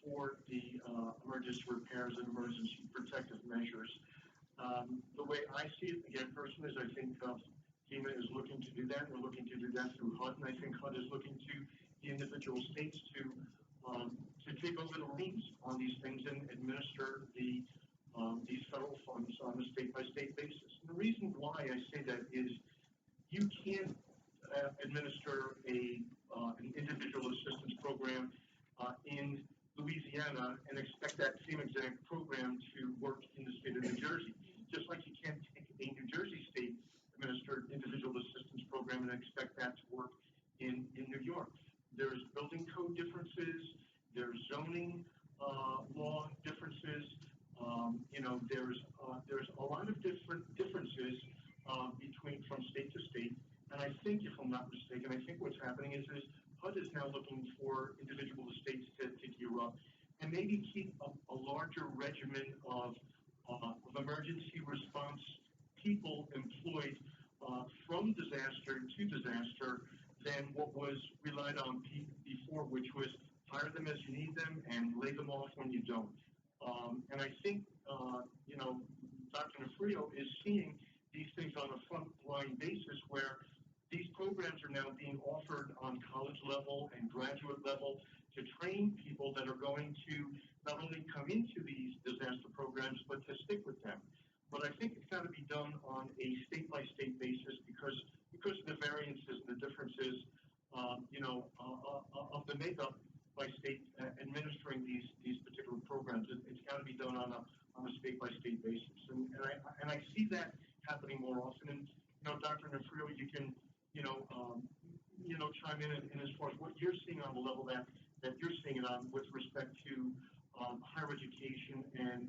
for the emergency repairs and emergency protective measures. The way I see it, again, personally, is I think FEMA is looking to do that. They're looking to do that through HUD, and I think HUD is looking to the individual states to take over the reins on these things and administer these federal funds on a state-by-state basis. And the reason why I say that is you can't administer an individual assistance program in Louisiana and expect that same exact program to work in the state of New Jersey. Just like you can't take a New Jersey state administered individual assistance program and expect that to work in New York. There's building code differences, there's zoning law differences, there's a lot of differences from state to state. And I think, if I'm not mistaken, I think what's happening is HUD is now looking for individual states to gear up and maybe keep a larger regimen of emergency response people employed from disaster to disaster than what was relied on before, which was hire them as you need them and lay them off when you don't. And I think, Dr. Nafrio is seeing these things on a frontline basis where these programs are now being offered on college level and graduate level to train people that are going to not only come into these disaster programs, but to stick with them. But I think it's got to be done on a state-by-state basis because of the variances and the differences, of the makeup by state administering these particular programs. It's got to be done on a state-by-state basis, and I see that happening more often. And Dr. Nafrio, you can chime in as far as what you're seeing on the level that you're seeing it on with respect to higher education and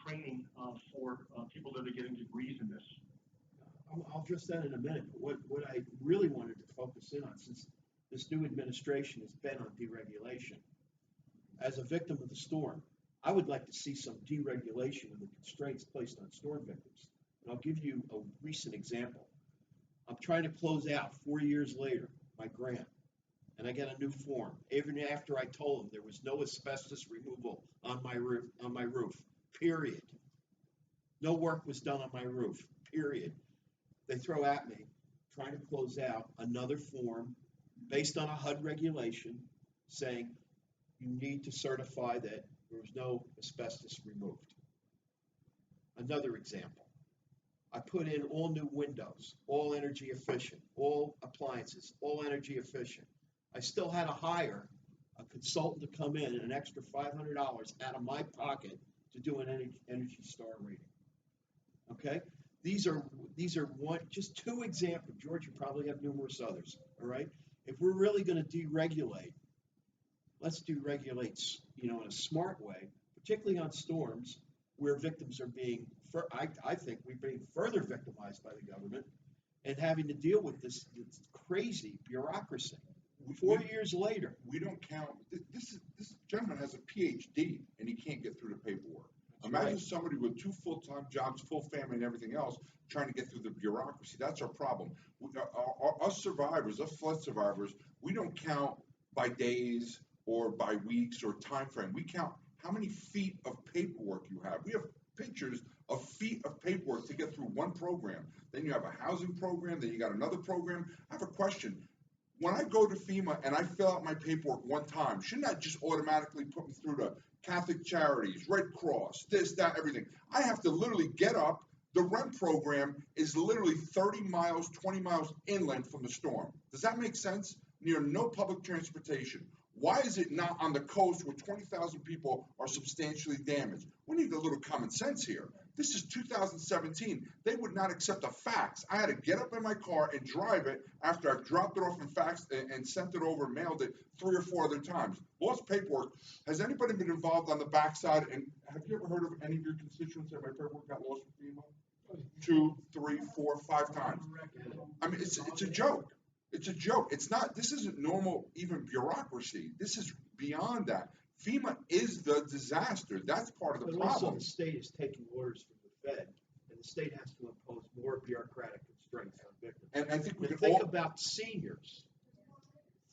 training for people that are getting degrees in this. I'll address that in a minute. But what I really wanted to focus in on, since this new administration has been on deregulation, as a victim of the storm, I would like to see some deregulation of the constraints placed on storm victims. And I'll give you a recent example. I'm trying to close out 4 years later my grant, and I get a new form. Even after I told them there was no asbestos removal on my roof, period. No work was done on my roof, period. They throw at me, trying to close out another form based on a HUD regulation saying you need to certify that there was no asbestos removed. Another example. I put in all new windows, all energy efficient, all appliances, all energy efficient. I still had to hire a consultant to come in and an extra $500 out of my pocket to do an Energy Star rating. Okay? These are just two examples. George, you probably have numerous others. All right? If we're really going to deregulate, let's deregulate, in a smart way, particularly on storms where victims are being, I think we're being further victimized by the government and having to deal with this crazy bureaucracy. 4 years later. We don't count. This gentleman has a PhD and he can't get through the paperwork. Imagine somebody with 2 full-time jobs, full family and everything else trying to get through the bureaucracy. That's our problem. Us survivors, us flood survivors, we don't count by days or by weeks or time frame. We count how many feet of paperwork you have. We have pictures of feet of paperwork to get through one program. Then you have a housing program, then you got another program. I have a question. When I go to FEMA and I fill out my paperwork one time, shouldn't that just automatically put me through the Catholic Charities, Red Cross, this, that, everything? I have to literally get up. The REM program is literally 30 miles, 20 miles inland from the storm. Does that make sense? Near no public transportation. Why is it not on the coast where 20,000 people are substantially damaged? We need a little common sense here. This is 2017. They would not accept a fax. I had to get up in my car and drive it after I've dropped it off and faxed and sent it over and mailed it 3 or 4 other times. Lost paperwork. Has anybody been involved on the backside? And have you ever heard of any of your constituents that my paperwork got lost with FEMA? 2, 3, 4, 5 times. I mean, it's a joke. It's a joke. It's not. This isn't normal even bureaucracy. This is beyond that. FEMA is the disaster. That's part of the problem. Also, the state is taking orders from the Fed, and the state has to impose more bureaucratic constraints on victims. And I think we can think about seniors.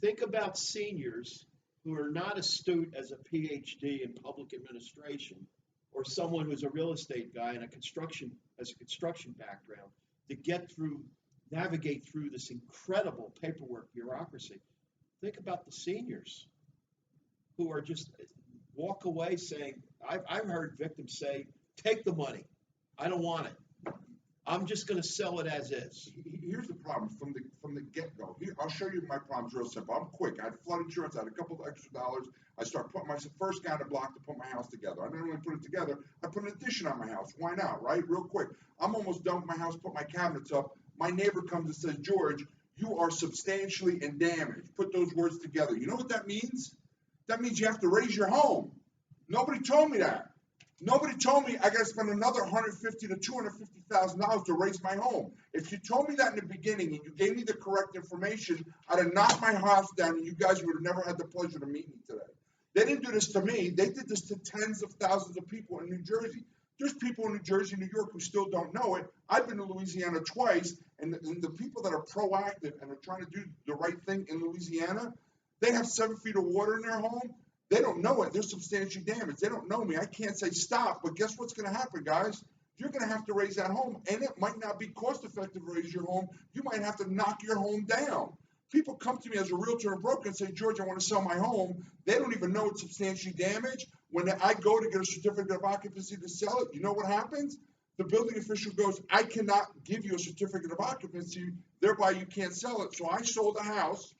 Think about seniors who are not astute as a PhD in public administration, or someone who's a real estate guy and has a construction background, to navigate through this incredible paperwork bureaucracy. Think about the seniors who are just walk away saying, I've heard victims say, take the money. I don't want it. I'm just going to sell it as is. Here's the problem from the get-go. Here, I'll show you my problems real simple. I'm quick. I had flood insurance. I had a couple of extra dollars. I start putting my first guy on the block to put my house together. I not only put it together, I put an addition on my house. Why not, right? Real quick. I'm almost done with my house, put my cabinets up. My neighbor comes and says, George, you are substantially in damage. Put those words together. You know what that means? That means you have to raise your home. Nobody told me that. Nobody told me I got to spend another $150,000 to $250,000 to raise my home. If you told me that in the beginning and you gave me the correct information, I'd have knocked my house down and you guys would have never had the pleasure to meet me today. They didn't do this to me. They did this to tens of thousands of people in New Jersey. There's people in New Jersey, New York who still don't know it. I've been to Louisiana twice, and the people that are proactive and are trying to do the right thing in Louisiana, they have 7 feet of water in their home. They don't know it. They're substantially damaged. They don't know me. I can't say stop, but guess what's going to happen, guys? You're going to have to raise that home, and it might not be cost-effective to raise your home. You might have to knock your home down. People come to me as a realtor and broker and say, George, I want to sell my home. They don't even know it's substantially damaged. When I go to get a certificate of occupancy to sell it, you know what happens? The building official goes, I cannot give you a certificate of occupancy, thereby you can't sell it. So I sold a house,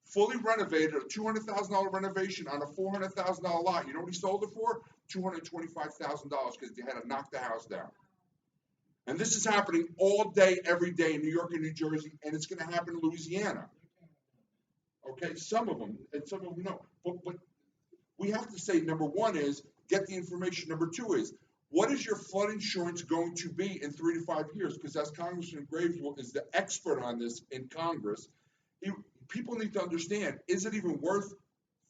fully renovated, a $200,000 renovation on a $400,000 lot. You know what he sold it for? $225,000 because they had to knock the house down. And this is happening all day, every day in New York and New Jersey, and it's going to happen in Louisiana. Okay, some of them, and some of them no. But we have to say, number one is, get the information. Number two is, what is your flood insurance going to be in 3 to 5 years? Because as Congressman Graves is the expert on this in Congress, people need to understand, is it even worth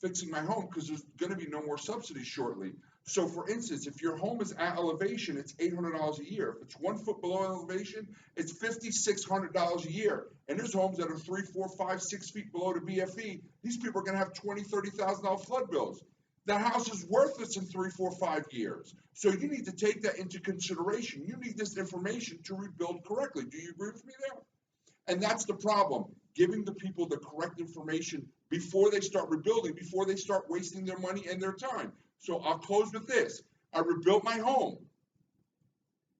fixing my home? Because there's going to be no more subsidies shortly. So for instance, if your home is at elevation, it's $800 a year. If it's 1 foot below elevation, it's $5,600 a year. And there's homes that are 3, 4, 5, 6 feet below the BFE. These people are going to have $20,000, $30,000 flood bills. The house is worthless in 3, 4, 5 years. So you need to take that into consideration. You need this information to rebuild correctly. Do you agree with me there? And that's the problem, giving the people the correct information before they start rebuilding, before they start wasting their money and their time. So I'll close with this. I rebuilt my home.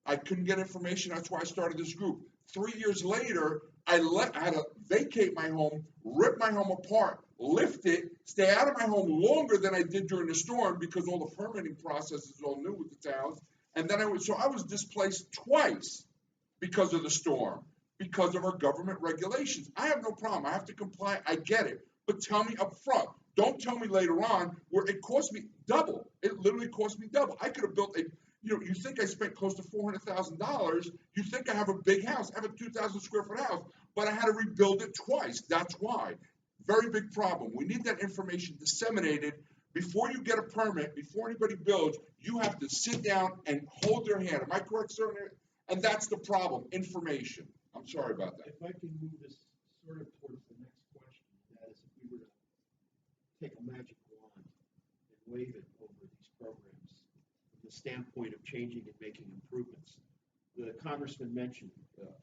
I couldn't get information. That's why I started this group. 3 years later, I had to vacate my home, rip my home apart, lift it, stay out of my home longer than I did during the storm because all the permitting process is all new with the towns. And then I was displaced twice because of the storm, because of our government regulations. I have no problem. I have to comply. I get it. But tell me up front. Don't tell me later on where it cost me double. It literally cost me double. I could have built you think I spent close to $400,000. You think I have a big house. I have a 2,000 square foot house, but I had to rebuild it twice. That's why. Very big problem. We need that information disseminated. Before you get a permit, before anybody builds, you have to sit down and hold their hand. Am I correct, sir? And that's the problem, information. I'm sorry about that. If I can move this sort of towards the next question, that is if we were to take a magic wand and wave it over these programs from the standpoint of changing and making improvements. The Congressman mentioned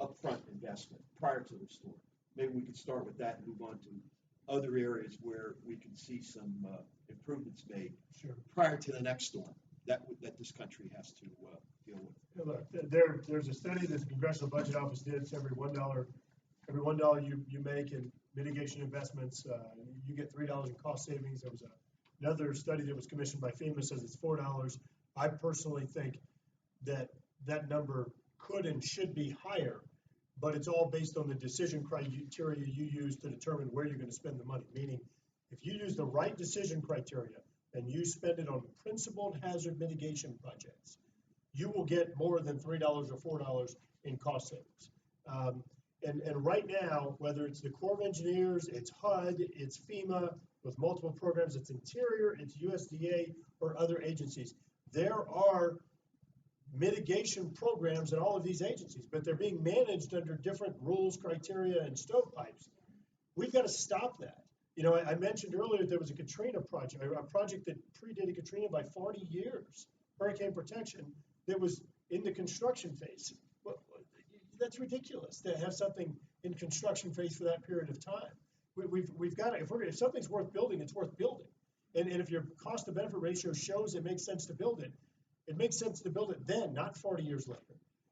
upfront investment prior to the storm. Maybe we could start with that and move on to other areas where we can see some improvements made prior to the next storm that this country has to deal with. Yeah, look, there's a study that the Congressional Budget Office did. It's every $1 you make in mitigation investments, you get $3 in cost savings. There was another study that was commissioned by FEMA says it's $4. I personally think that number could and should be higher, but it's all based on the decision criteria you use to determine where you're going to spend the money. Meaning, if you use the right decision criteria and you spend it on principled hazard mitigation projects, you will get more than $3 or $4 in cost savings. And right now, whether it's the Corps of Engineers, it's HUD, it's FEMA with multiple programs, it's Interior, it's USDA or other agencies, there are mitigation programs in all of these agencies, but they're being managed under different rules, criteria, and stovepipes. We've got to stop that. You know, I mentioned earlier there was a Katrina project, a project that predated Katrina by 40 years, hurricane protection, that was in the construction phase. Well, that's ridiculous to have something in construction phase for that period of time. We've got to, if something's worth building, it's worth building. And if your cost to benefit ratio shows it makes sense to build it, it makes sense to build it then, not 40 years later.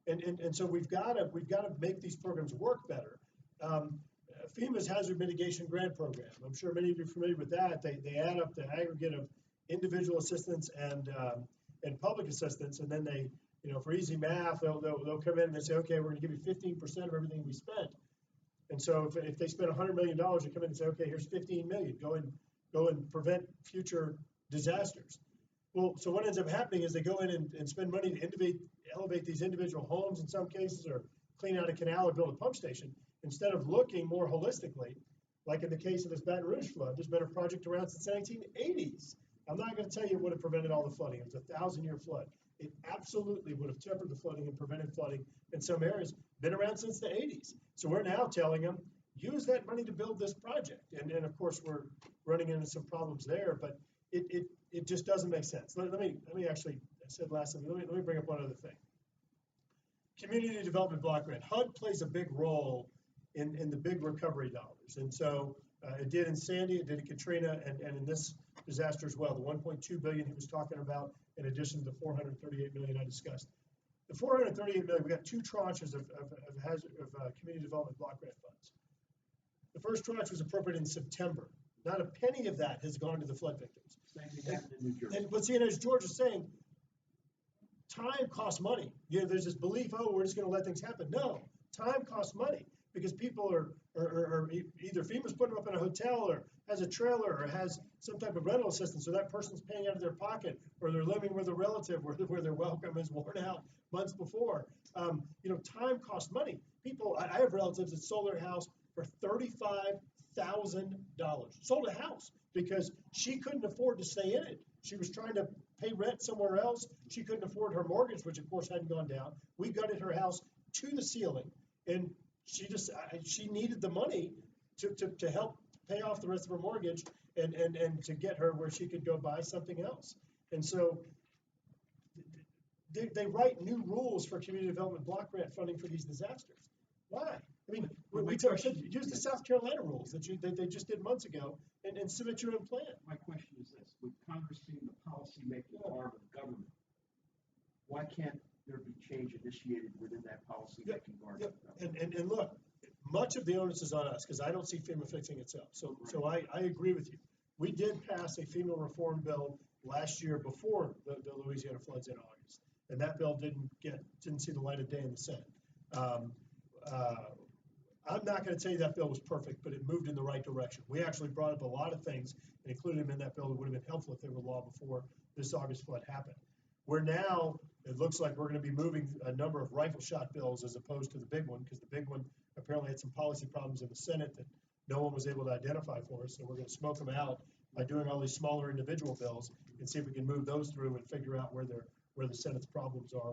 And so we've got to make these programs work better. FEMA's hazard mitigation grant program, I'm sure many of you are familiar with that. They add up the aggregate of individual assistance and public assistance, and then they, you know, for easy math, they'll come in and they say, okay, we're going to give you 15% of everything we spent. And so if they spend $100 million, you come in and say, okay, here's 15 million, go and prevent future disasters. Well, so what ends up happening is they go in and spend money to elevate these individual homes in some cases, or clean out a canal or build a pump station, instead of looking more holistically, like in the case of this Baton Rouge flood. There's been a project around since the 1980s. I'm not going to tell you it would have prevented all the flooding. It was a 1,000-year flood. It absolutely would have tempered the flooding and prevented flooding in some areas. Been around since the 80s. So we're now telling them, use that money to build this project. And of course, we're running into some problems there, but it just doesn't make sense. Let me actually, I said last time, let me bring up one other thing. Community Development Block Grant. HUD plays a big role in the big recovery dollars. And so it did in Sandy, it did in Katrina, and in this disaster as well. The $1.2 billion he was talking about, in addition to the $438 million I discussed. The $438 million, we got two tranches of community development block grant funds. The first tranche was appropriated in September. Not a penny of that has gone to the flood victims. Same thing happened in New Jersey. And but see, and as George is saying, time costs money. You know, there's this belief, oh, we're just going to let things happen. No, time costs money, because people are either FEMA's putting them up in a hotel, or has a trailer, or has some type of rental assistance, so that person's paying out of their pocket, or they're living with a relative where their welcome is worn out months before. You know, time costs money. People, I have relatives that sold their house for $35,000. Sold a house because she couldn't afford to stay in it. She was trying to pay rent somewhere else. She couldn't afford her mortgage, which of course hadn't gone down. We gutted her house to the ceiling, and she needed the money to help pay off the rest of her mortgage and to get her where she could go buy something else. And so they write new rules for community development block grant funding for these disasters. Why? I mean, we use the South Carolina rules that they just did months ago and submit your own plan. My question is this: with Congress being the policy-making arm of government, why can't there be change initiated within that policy-making arm of government? And look, much of the onus is on us, because I don't see FEMA fixing itself. So I agree with you. We did pass a FEMA reform bill last year before the Louisiana floods in August, and that bill didn't see the light of day in the Senate. I'm not going to tell you that bill was perfect, but it moved in the right direction. We actually brought up a lot of things and included them in that bill that would have been helpful if they were law before this August flood happened. We're now, it looks like we're going to be moving a number of rifle shot bills as opposed to the big one, because the big one apparently had some policy problems in the Senate that no one was able to identify for us. So we're going to smoke them out by doing all these smaller individual bills and see if we can move those through and figure out where the Senate's problems are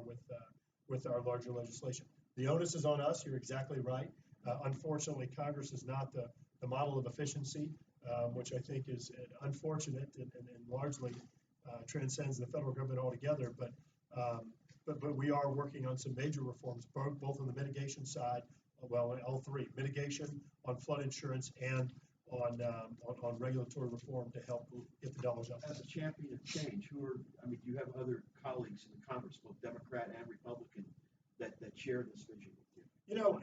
with our larger legislation. The onus is on us. You're exactly right. Unfortunately, Congress is not the model of efficiency, which I think is unfortunate and largely transcends the federal government altogether. But we are working on some major reforms, both on the mitigation side, well, all three: mitigation, on flood insurance, and on regulatory reform to help get the dollars out. As a champion of change, do you have other colleagues in the Congress, both Democrat and Republican, that share this vision with you? You know,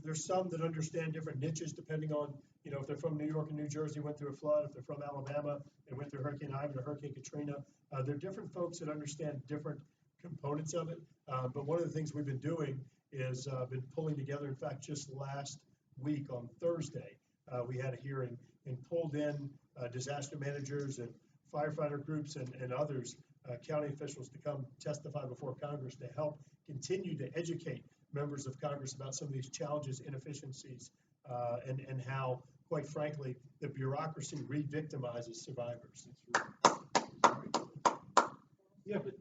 there's some that understand different niches depending on, you know, if they're from New York and New Jersey, went through a flood, if they're from Alabama and went through Hurricane Ivan or Hurricane Katrina. There are different folks that understand different components of it. But one of the things we've been doing is been pulling together. In fact, just last week on Thursday, we had a hearing and pulled in disaster managers and firefighter groups and others, county officials, to come testify before Congress to help continue to educate members of Congress about some of these challenges, inefficiencies, and how, quite frankly, the bureaucracy re-victimizes survivors. Yeah, but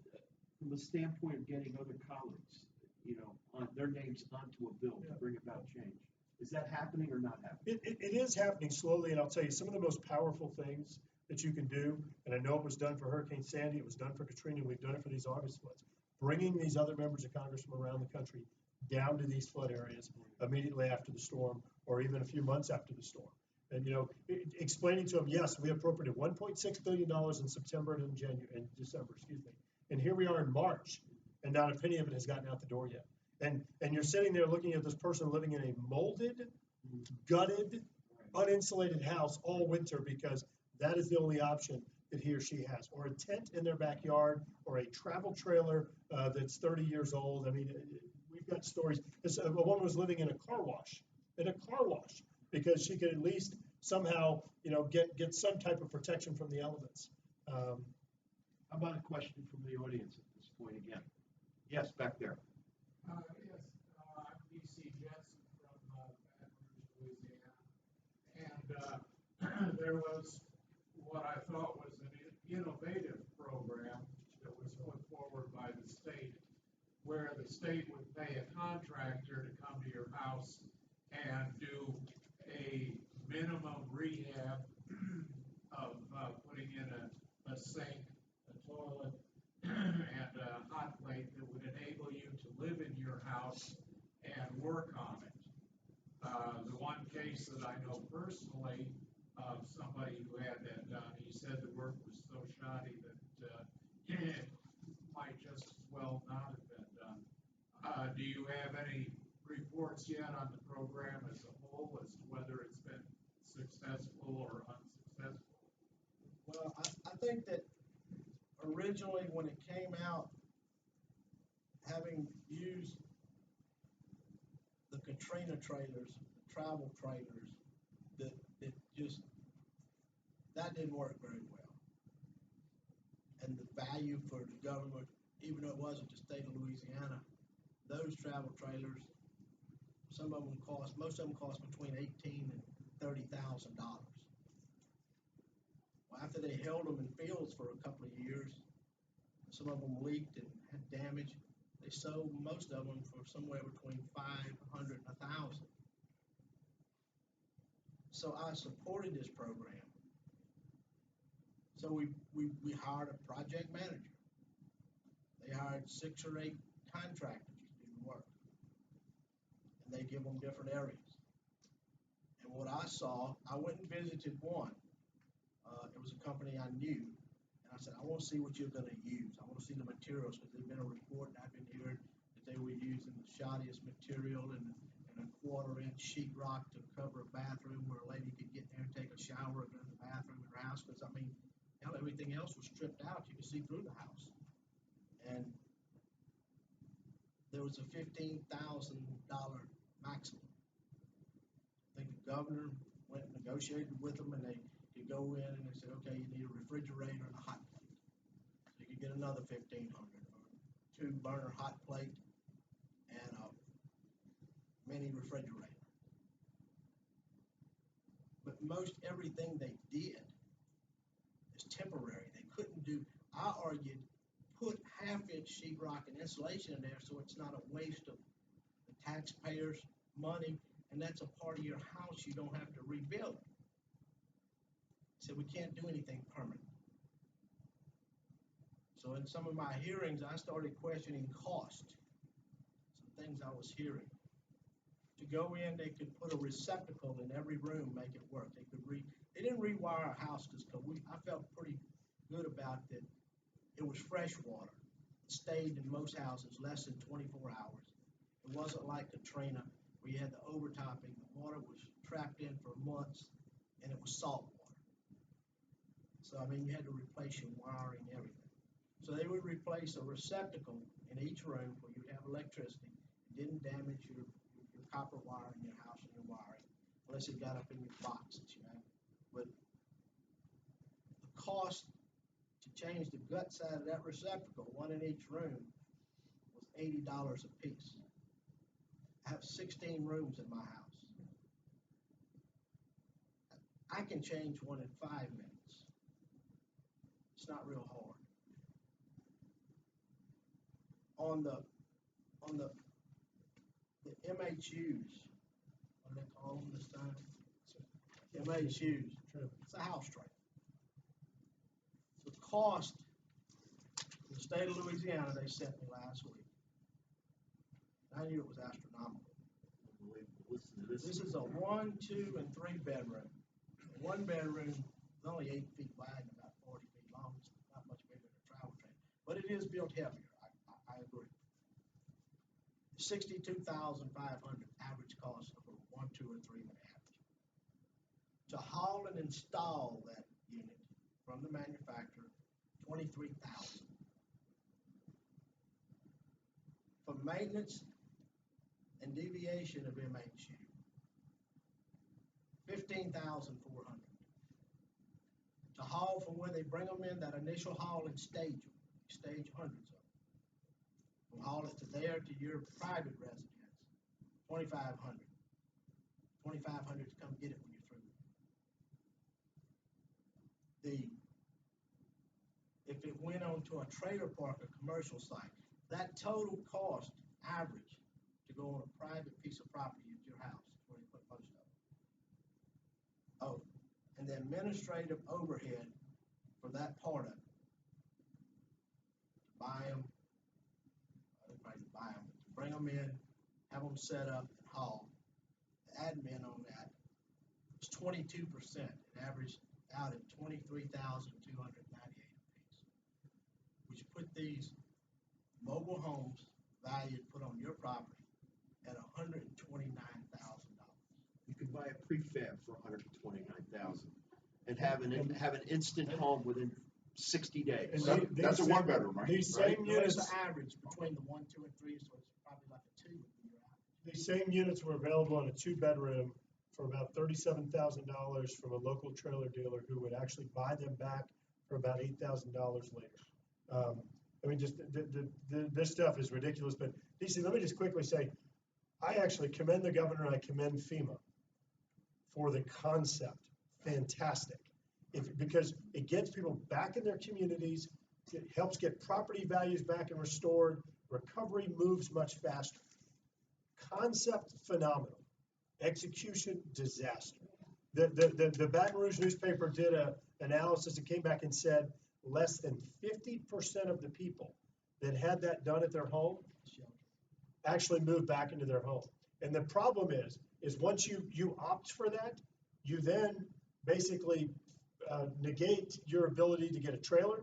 from the standpoint of getting other colleagues, you know, on their names onto a bill to bring about change. Is that happening or not happening? It is happening slowly, and I'll tell you, some of the most powerful things that you can do, and I know it was done for Hurricane Sandy, it was done for Katrina, we've done it for these August floods, bringing these other members of Congress from around the country down to these flood areas immediately after the storm, or even a few months after the storm. And, explaining to them, yes, we appropriated $1.6 billion in September and in December, and here we are in March, and not a penny of it has gotten out the door yet. And you're sitting there looking at this person living in a molded, gutted, uninsulated house all winter because that is the only option that he or she has, or a tent in their backyard, or a travel trailer that's 30 years old. I mean, we've got stories. A woman was living in a car wash, because she could at least somehow, get some type of protection from the elements. How about a question from the audience at this point again? Yes, back there. I'm DC Jensen from Baton Rouge, Louisiana. And there was what I thought was an innovative program that was put forward by the state, where the state would pay a contractor to come to your house and do a minimum rehab of putting in a sink, a toilet, and a hot plate that would enable you to live in your house and work on it. The one case that I know personally of somebody who had that done, he said the work was so shoddy that it might just as well not have been done. Do you have any reports yet on the program as a whole as to whether it's been successful or unsuccessful? Well, I think that originally when it came out, having used the Katrina trailers, the travel trailers, that didn't work very well. And the value for the government, even though it wasn't the state of Louisiana, those travel trailers, most of them cost between $18,000 and $30,000. Well, after they held them in fields for a couple of years, some of them leaked and had damage. They sold most of them for somewhere between $500 and $1,000. So I supported this program. So we hired a project manager. They hired 6 or 8 contractors to do the work, and they give them different areas. And what I saw, I went and visited one. It was a company I knew. And I said, I want to see what you're going to use. I want to see the materials, because there's been a report, and I've been hearing that they were using the shoddiest material and a 1/4-inch sheetrock to cover a bathroom where a lady could get there and take a shower and go to the bathroom in her house. Because, hell, everything else was stripped out. You could see through the house. And there was a $15,000 maximum. I think the governor went and negotiated with them, and they could go in and they said, okay, you need a refrigerator and a hot plate. So you could get another $1,500, or 2-burner hot plate and a mini refrigerator. But most everything they did is temporary. They couldn't do, I argued, put 1/2-inch sheetrock and insulation in there so it's not a waste of the taxpayers' money, and that's a part of your house you don't have to rebuild. So we can't do anything permanent. So in some of my hearings, I started questioning cost. Some things I was hearing. To go in, they could put a receptacle in every room, make it work. They didn't rewire our house because I felt pretty good about that. It was fresh water. It stayed in most houses less than 24 hours. It wasn't like Katrina, where you had the overtopping. The water was trapped in for months, and it was salt water. So, you had to replace your wiring and everything. So they would replace a receptacle in each room where you would have electricity. It didn't damage your copper wire in your house and your wiring, unless it got up in your boxes, But the cost to change the gut side of that receptacle, one in each room, was $80 a piece. I have 16 rooms in my house. I can change one in 5 minutes. It's not real hard. On the MHUs, what do they call them this time? MH shoes. It's a house trailer. The cost in the state of Louisiana, they sent me last week. I knew it was astronomical. This is a 1, 2, and 3 bedroom. The 1 bedroom is only 8 feet wide and about 40 feet long. It's not much bigger than a travel trailer, but it is built heavier. I agree. $62,500 average cost of a 1, 2, or 3 man average. To haul and install that unit from the manufacturer, $23,000. For maintenance and deviation of MHU, $15,400. To haul from where they bring them in, that initial haul and stage them, stage hundreds of them. We'll haul it to there to your private residence, $2,500. $2,500 to come get it when you're through. If it went on to a trailer park or commercial site, that total cost average to go on a private piece of property at your house, where you put most of it. Oh, and the administrative overhead for that part of it. To buy them, to bring them in, have them set up and haul. The admin on that was 22%. It averaged out at $23,298 a piece, which put these mobile homes valued put on your property at $129,000. You can buy a prefab for $129,000 and have an instant home within 60 days. That's a 1 bedroom, right? These Right? same It's units, the average between the 1, 2, and 3, so it's probably like a 2 would be your average. these same units were available on a 2 bedroom for about $37,000 from a local trailer dealer who would actually buy them back for about $8,000 later. I mean, just this stuff is ridiculous. But DC, let me just quickly say, I actually commend the governor and I commend FEMA for the concept. Fantastic. Because it gets people back in their communities, it helps get property values back and restored, recovery moves much faster. Concept phenomenal. Execution disaster. The Baton Rouge newspaper did an analysis and came back and said less than 50% of the people that had that done at their home actually moved back into their home. And the problem is once you opt for that, you then basically negate your ability to get a trailer.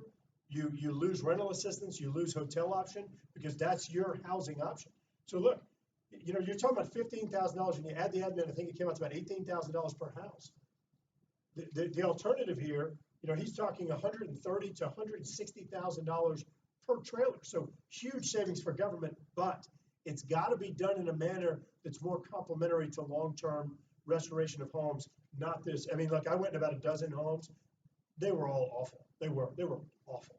You lose rental assistance, you lose hotel option, because that's your housing option. So look, you know, you're talking about $15,000 and you add the admin, I think it came out to about $18,000 per house. The alternative here, you know, he's talking $130,000 to $160,000 per trailer. So huge savings for government, but it's got to be done in a manner that's more complementary to long-term restoration of homes, not this. I mean, look, I went in about a dozen homes. They were all awful. They were awful.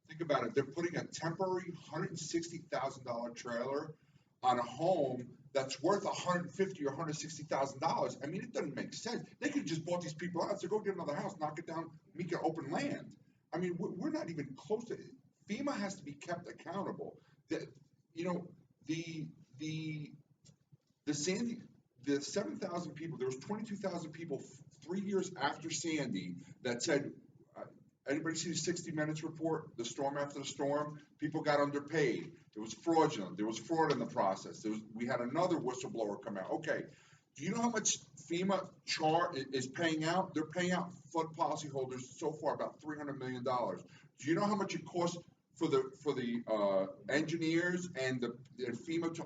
Think about it. They're putting a temporary $160,000 trailer on a home that's worth $150,000 or $160,000. I mean, it doesn't make sense. They could have just bought these people out, so go get another house, knock it down, make it open land. I mean, we're not even close to it. FEMA has to be kept accountable. You know, the 7,000 people, there was 22,000 people 3 years after Sandy that said, anybody see the 60 Minutes report, the storm after the storm? People got underpaid. It was fraudulent. There was fraud in the process. We had another whistleblower come out. Okay, do you know how much FEMA is paying out? They're paying out flood policyholders so far about $300 million. Do you know how much it costs for the engineers and the FEMA to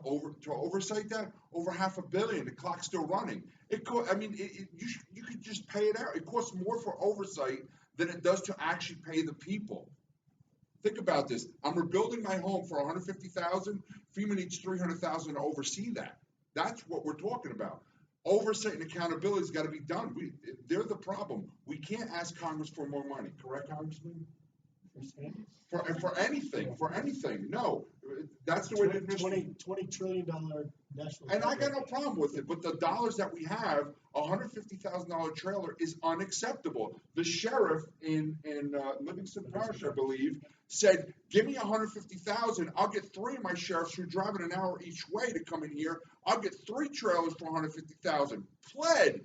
oversight that? Over $500 million. The clock's still running. You could just pay it out. It costs more for oversight than it does to actually pay the people. Think about this. I'm rebuilding my home for $150,000. FEMA needs $300,000 to oversee that. That's what we're talking about. Oversight and accountability has got to be done. They're the problem. We can't ask Congress for more money. Correct, Congressman? For anything. No. That's the way the $20 trillion national. And I got no problem with it, but the dollars that we have, $150,000 trailer is unacceptable. The sheriff in Livingston Parish, I believe, said, give me $150,000, I'll get 3 of my sheriffs who are driving an hour each way to come in here, I'll get 3 trailers for $150,000. Pled.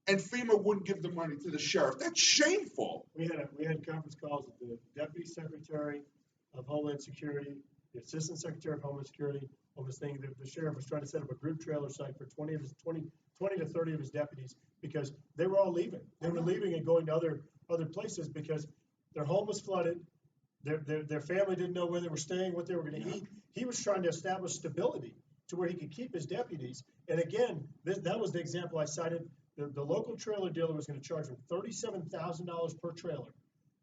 And FEMA wouldn't give the money to the sheriff. That's shameful. We had conference calls with the Deputy Secretary of Homeland Security, the Assistant Secretary of Homeland Security, on this thing that the sheriff was trying to set up a group trailer site for 20 to 30 of his deputies because they were all leaving. They were leaving and going to other places because their home was flooded. Their family didn't know where they were staying, what they were going to eat. He was trying to establish stability to where he could keep his deputies. And again, that was the example I cited. The local trailer dealer was going to charge them $37,000 per trailer,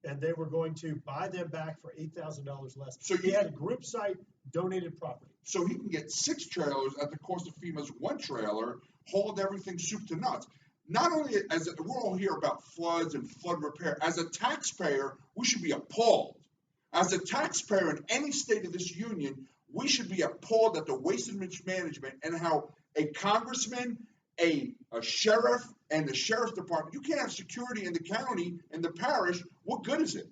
and they were going to buy them back for $8,000 less. So he had a group site, donated property. So he can get 6 trailers at the cost of FEMA's 1 trailer, hauled everything soup to nuts. Not only we're all here about floods and flood repair. As a taxpayer, we should be appalled. As a taxpayer in any state of this union, we should be appalled at the waste and mismanagement and how a congressman, a sheriff, and the sheriff's department, you can't have security in the county and the parish. What good is it?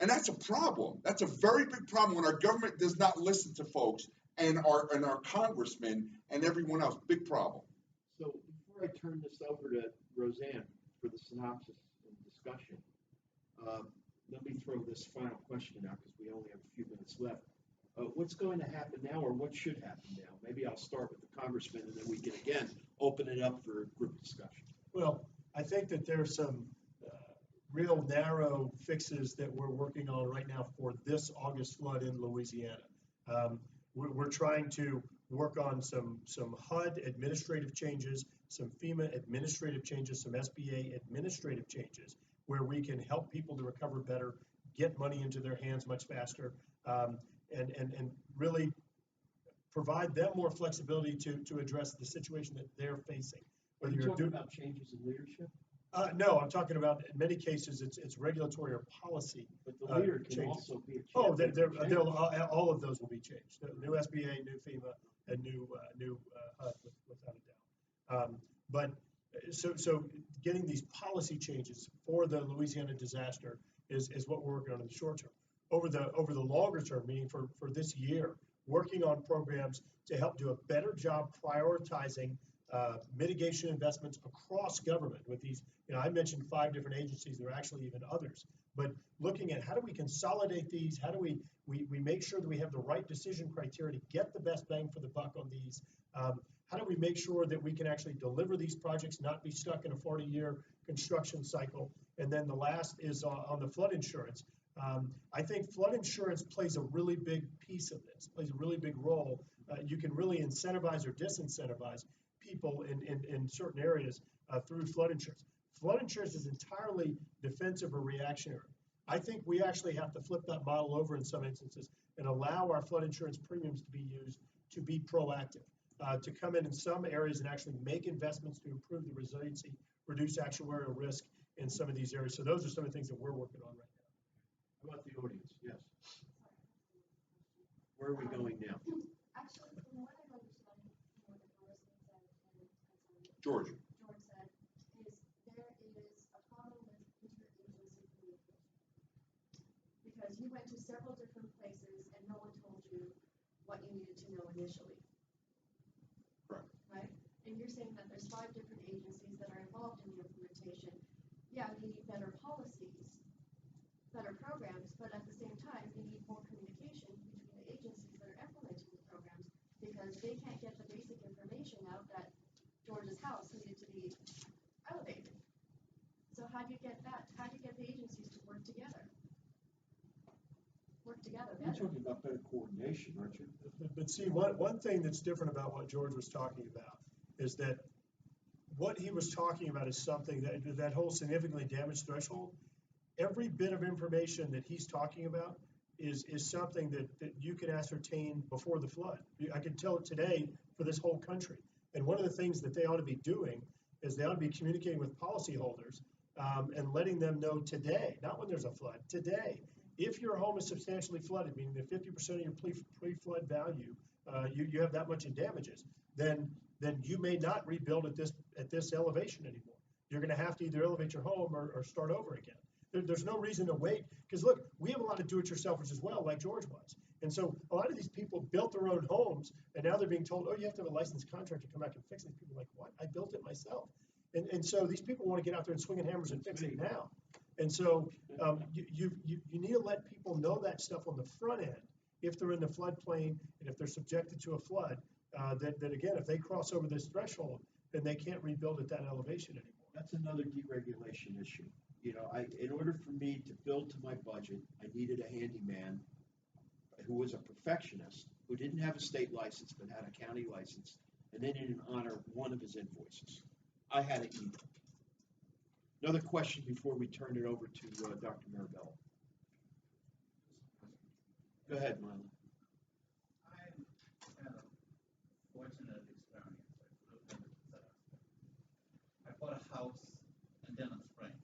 And that's a problem. That's a very big problem when our government does not listen to folks and our congressmen and everyone else. Big problem. So before I turn this over to Roseanne for the synopsis and discussion, let me throw this final question out because we only have a few minutes left. What's going to happen now, or what should happen now? Maybe I'll start with the congressman, and then we can again open it up for group discussion. Well, I think that there's some real narrow fixes that we're working on right now for this August flood in Louisiana. We're trying to work on some HUD administrative changes, some FEMA administrative changes, some SBA administrative changes, where we can help people to recover better, get money into their hands much faster, and really provide them more flexibility to address the situation that they're facing. Are you talking about changes in leadership? No, I'm talking about, in many cases, it's regulatory or policy. But the leader can changes. also be a All of those will be changed. The new SBA, new FEMA, and new HUD, without a doubt. But so getting these policy changes for the Louisiana disaster is what we're working on in the short term. Over the longer term, meaning for this year, working on programs to help do a better job prioritizing mitigation investments across government with these. I mentioned 5 different agencies. There are actually even others. But looking at how do we consolidate these? How do we make sure that we have the right decision criteria to get the best bang for the buck on these? How do we make sure that we can actually deliver these projects, not be stuck in a 40-year construction cycle? And then the last is on the flood insurance. I think flood insurance plays a really big piece of this, plays a really big role. You can really incentivize or disincentivize people in certain areas through flood insurance. Flood insurance is entirely defensive or reactionary. I think we actually have to flip that model over in some instances and allow our flood insurance premiums to be used to be proactive, to come in some areas and actually make investments to improve the resiliency, reduce actuarial risk in some of these areas. So those are some of the things that we're working on right now. How about the audience? Yes. Where are we going now? Actually, from what I'm understanding, what the Congressman said, and George. said, is there is a problem with interagency communication. Because you went to several different places and no one told you what you needed to know initially. Correct. Right? And you're saying that there's 5 different agencies that are involved in the implementation. Yeah, we need better policies, better programs, but at the same time, we need more communication between the agencies that are implementing the programs because they can't get the basic information out that George's house needed to be elevated. So how do you get that? How do you get the agencies to work together? You're talking about better coordination, aren't you? But see, one thing that's different about what George was talking about is that what he was talking about is something that whole significantly damaged threshold. Every bit of information that he's talking about is something that you can ascertain before the flood. I can tell it today for this whole country. And one of the things that they ought to be doing is they ought to be communicating with policyholders and letting them know today, not when there's a flood, today. If your home is substantially flooded, meaning that 50% of your pre-flood value, you have that much in damages, then you may not rebuild at this elevation anymore. You're going to have to either elevate your home or start over again. There's no reason to wait, because look, we have a lot of do-it-yourselfers as well, like George was. And so a lot of these people built their own homes, and now they're being told, oh, you have to have a licensed contractor come back and fix it. People are like, what? I built it myself. And so these people want to get out there and swinging hammers and fix it now. And so you need to let people know that stuff on the front end, if they're in the floodplain and if they're subjected to a flood, that again, if they cross over this threshold, then they can't rebuild at that elevation anymore. That's another deregulation issue. You know, in order for me to build to my budget, I needed a handyman who was a perfectionist, who didn't have a state license but had a county license, and they didn't honor one of his invoices. I had to eat. Another question before we turn it over to Dr. Marabella. Go ahead, Marlon. I had a fortunate experience. I bought a house in Denham Springs.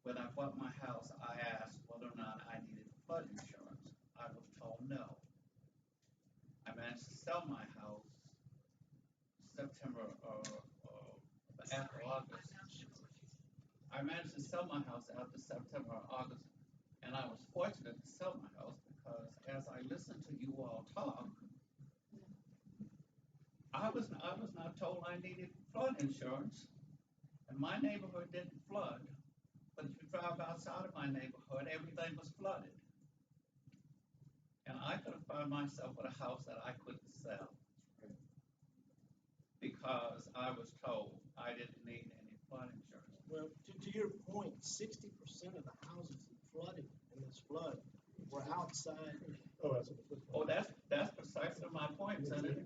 When I bought my house, I asked whether or not I needed flood insurance. I was told no. I managed to sell my house September after August. I managed to sell my house after September or August, and I was fortunate to sell my house because as I listened to you all talk, I was not told I needed flood insurance, and my neighborhood didn't flood. But if you drive outside of my neighborhood, everything was flooded. And I could have found myself with a house that I couldn't sell because I was told I didn't need any flood insurance. Well, to your point, 60% of the houses that flooded in this flood were outside. Oh, that's precisely my point, Senator.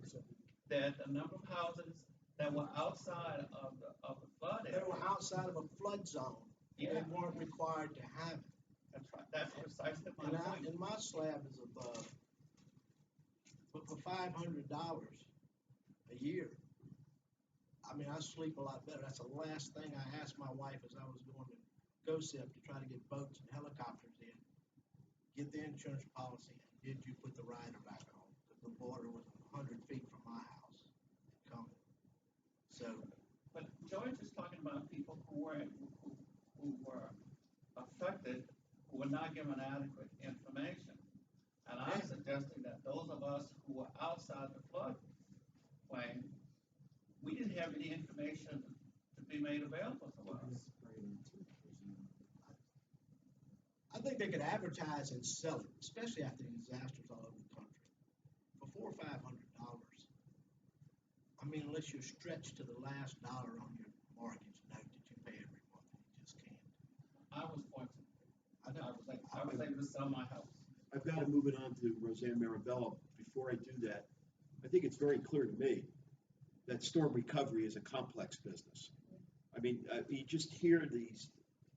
That the number of houses that were outside of the flood area. They were outside of a flood zone. Yeah. They weren't required to have it. That's right. That's precisely my point. And my slab is above. But for $500 a year, I mean, I sleep a lot better. That's the last thing I asked my wife as I was going to GOSIP to try to get boats and helicopters in. Get the insurance policy, and did you put the rider back on? Because the border was 100 feet from my house coming. So. But George is talking about people who were affected, who were not given adequate information. And I'm suggesting that those of us who were outside the floodplain, we didn't have any information to be made available to us. I think they could advertise and sell it, especially after disasters all over the country, for $400 or $500. I mean, unless you're stretched to the last dollar on your mortgage note that you pay every month, you just can't. I was fortunate. I was able to sell my house. I've got to move it on to Roseanne Marabella. Before I do that, I think it's very clear to me that storm recovery is a complex business. I mean, you just hear these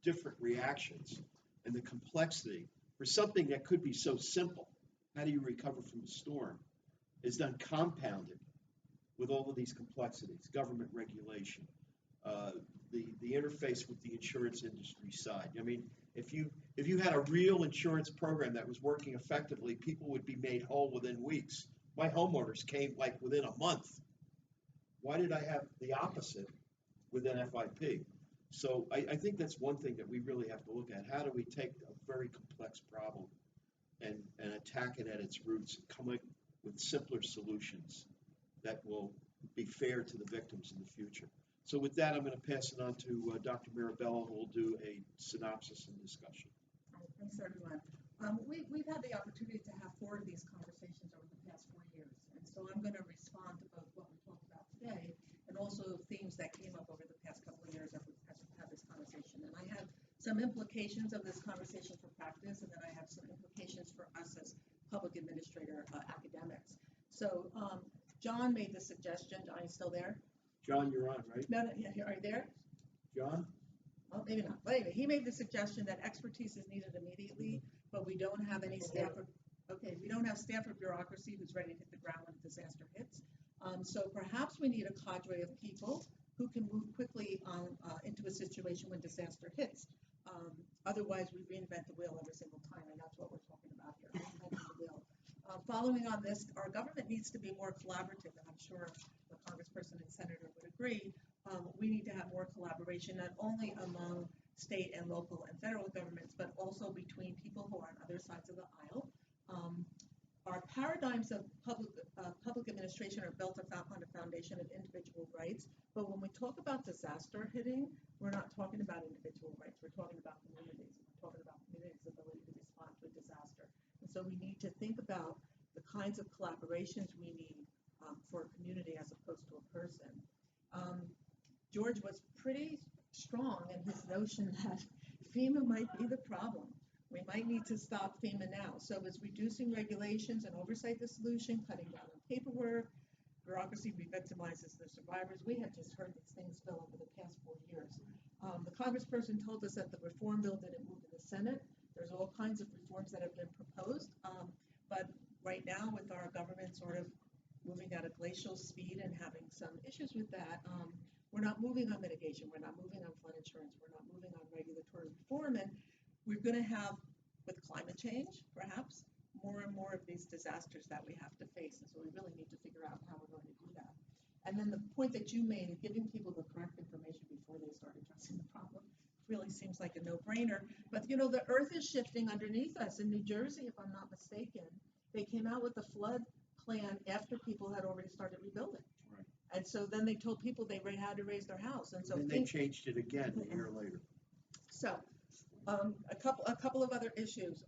different reactions and the complexity for something that could be so simple. How do you recover from a storm? Is then compounded with all of these complexities, government regulation, the interface with the insurance industry side. I mean, if you had a real insurance program that was working effectively, people would be made whole within weeks. My homeowners came like within a month. Why did I have the opposite with NFIP? So I think that's one thing that we really have to look at. How do we take a very complex problem and attack it at its roots and come up with simpler solutions that will be fair to the victims in the future? So with that, I'm going to pass it on to Dr. Marabella, who will do a synopsis and discussion. Thanks, everyone. We've had the opportunity to have 4 of these conversations over the past 4 years. And so I'm going to respond to both what we talked about today and also themes that came up over the past couple of years as we've had this conversation. And I have some implications of this conversation for practice, and then I have some implications for us as public administrator academics. So John made the suggestion. John, are you still there? John, you're on, right? No, yeah, are you there? John? Well, maybe not. But anyway, he made the suggestion that expertise is needed immediately, but we don't have any staff. We don't have staff or bureaucracy who's ready to hit the ground when a disaster hits. So perhaps we need a cadre of people who can move quickly into a situation when disaster hits. Otherwise, we reinvent the wheel every single time, and that's what we're talking about here, reinventing the wheel. Following on this, our government needs to be more collaborative, and I'm sure the congressperson and senator would agree, we need to have more collaboration, not only among state and local and federal governments, but also between people who are on other sides of the aisle. Our paradigms of public administration are built on a foundation of individual rights, but when we talk about disaster hitting, we're not talking about individual rights, we're talking about communities. We're talking about communities' ability to respond to a disaster. And so we need to think about the kinds of collaborations we need for a community as opposed to a person. George was pretty strong in his notion that FEMA might be the problem. We might need to stop FEMA now. So it's reducing regulations and oversight the solution, cutting down on paperwork. Bureaucracy re-victimizes the survivors. We have just heard these things fill over the past 4 years. The congressperson told us that the reform bill didn't move in the Senate. There's all kinds of reforms that have been proposed. But right now, with our government sort of moving at a glacial speed and having some issues with that, we're not moving on mitigation. We're not moving on flood insurance. We're not moving on regulatory reform. And we're going to have, with climate change, perhaps, more and more of these disasters that we have to face. And so we really need to figure out how we're going to do that. And then the point that you made, giving people the correct information before they start addressing the problem, really seems like a no-brainer. But, you know, the earth is shifting underneath us. In New Jersey, if I'm not mistaken, they came out with a flood plan after people had already started rebuilding. Right. And so then they told people they had to raise their house. And so And then they changed it again a year later. So, a couple of other issues.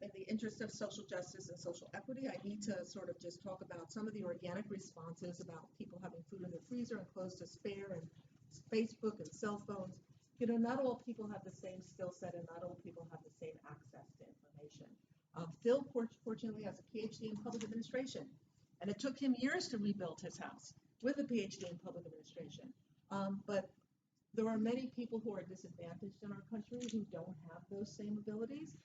In the interest of social justice and social equity, I need to sort of just talk about some of the organic responses about people having food in their freezer and clothes to spare and Facebook and cell phones. You know, not all people have the same skill set and not all people have the same access to information. Phil, fortunately, has a PhD in public administration, and it took him years to rebuild his house with a PhD in public administration. But there are many people who are disadvantaged in our country who don't have those same abilities.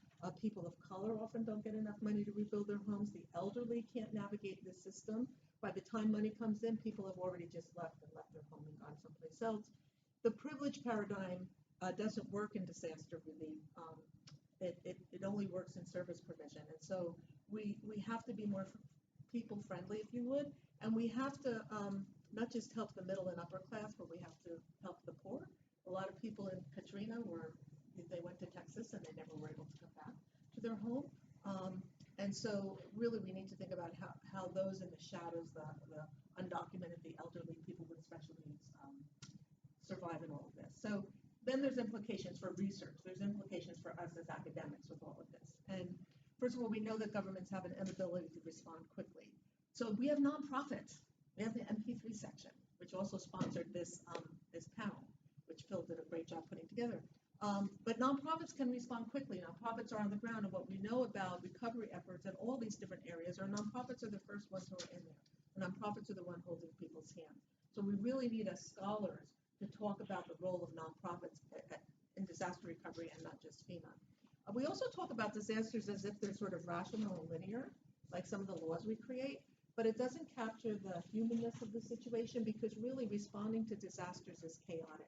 People of color often don't get enough money to rebuild their homes. The elderly can't navigate this system. By the time money comes in, people have already just left their home and gone someplace else. The privilege paradigm doesn't work in disaster relief. It only works in service provision. And so we have to be more people friendly, if you would, and we have to not just help the middle and upper class, but we have to help the poor. A lot of people in Katrina they went to Texas and they never were able to come back to their home. And so really we need to think about how those in the shadows, the undocumented, the elderly, people with special needs survive in all of this. So then there's implications for research. There's implications for us as academics with all of this. And first of all, we know that governments have an inability to respond quickly. So we have nonprofits. We have the MP3 section, which also sponsored this panel, which Phil did a great job putting together. But nonprofits can respond quickly. Nonprofits are on the ground, and what we know about recovery efforts in all these different areas are nonprofits are the first ones who are in there. The nonprofits are the one holding people's hands. So we really need as scholars to talk about the role of nonprofits in disaster recovery and not just FEMA. We also talk about disasters as if they're sort of rational and linear, like some of the laws we create, but it doesn't capture the humanness of the situation because really responding to disasters is chaotic.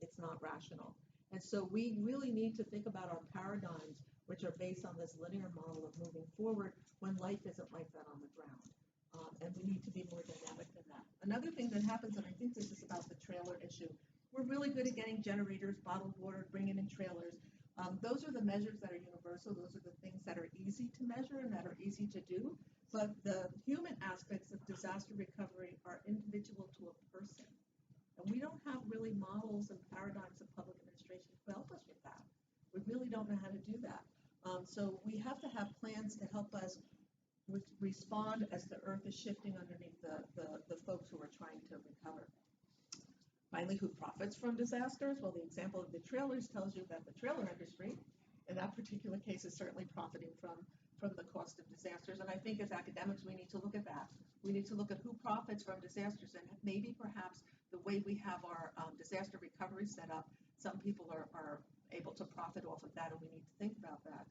It's not rational. And so we really need to think about our paradigms, which are based on this linear model of moving forward when life isn't like that on the ground. And we need to be more dynamic than that. Another thing that happens, and I think this is about the trailer issue, we're really good at getting generators, bottled water, bringing in trailers. Those are the measures that are universal. Those are the things that are easy to measure and that are easy to do. But the human aspects of disaster recovery are individual to a person. And we don't have really models and paradigms of public administration to help us with that. We really don't know how to do that. So we have to have plans to help us respond as the earth is shifting underneath the folks who are trying to recover. Finally, who profits from disasters? Well, the example of the trailers tells you that the trailer industry, in that particular case, is certainly profiting from the cost of disasters. And I think as academics, we need to look at that. We need to look at who profits from disasters and maybe perhaps the way we have our disaster recovery set up, some people are able to profit off of that, and we need to think about that.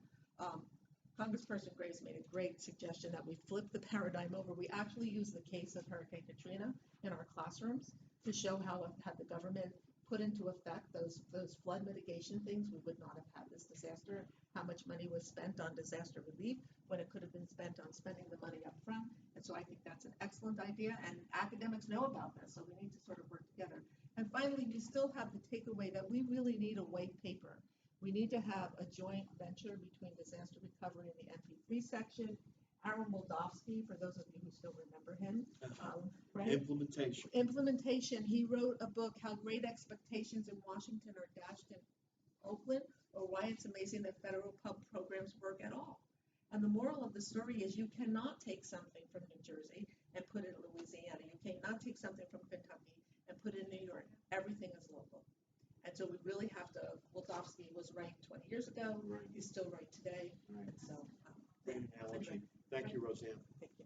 Congressperson Grace made a great suggestion that we flip the paradigm over. We actually use the case of Hurricane Katrina in our classrooms to show how had the government put into effect those flood mitigation things, we would not have had this disaster. how much money was spent on disaster relief when it could have been spent on spending the money up front. And so I think that's an excellent idea, and academics know about this, so we need to sort of work together. And finally, we still have the takeaway that we really need a white paper. We need to have a joint venture between disaster recovery and the MP3 section. Aaron Moldovsky, for those of you who still remember him, right? Implementation. He wrote a book, How Great Expectations in Washington Are Dashed in Oakland, or Why It's Amazing That Federal Pub Programs Work at All. And the moral of the story is you cannot take something from New Jersey and put it in Louisiana. You cannot take something from Kentucky and put it in New York. Everything is local. And so we really have to, Moldovsky was right 20 years ago. Right. He's still right today. Right. And so, great analogy. Anyway. Thank you, Roseanne. Thank you.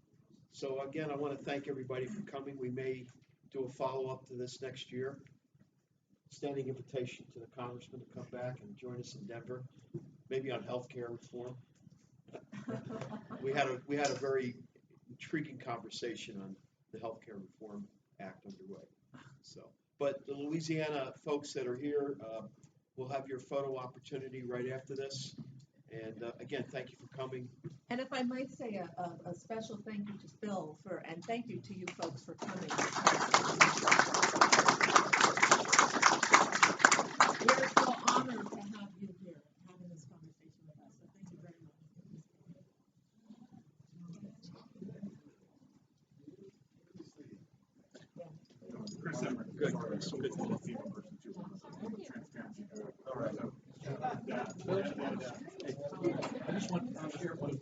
So again, I want to thank everybody for coming. We may do a follow-up to this next year. Standing invitation to the Congressman to come back and join us in Denver, maybe on healthcare reform. We had a very intriguing conversation on the Healthcare Reform Act underway. So, but the Louisiana folks that are here will have your photo opportunity right after this. And again, thank you for coming. And if I might say a special thank you to Phil and thank you to you folks for coming. We're so honored to have you here having this conversation with us. So thank you very much. Chris Emmer. Good. Good. All right. I just want to share one.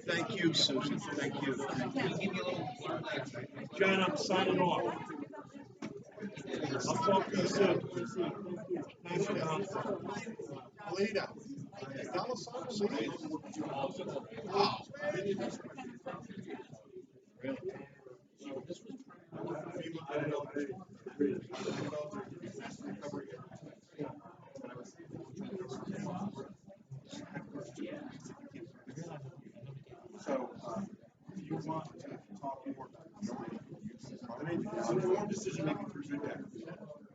Thank you, Susan. Thank you. John, I'm signing off. I'll talk to you soon. Nice to meet you. Alita. Wow. Really? I don't know. So, do you want to talk more about decision making for feedback?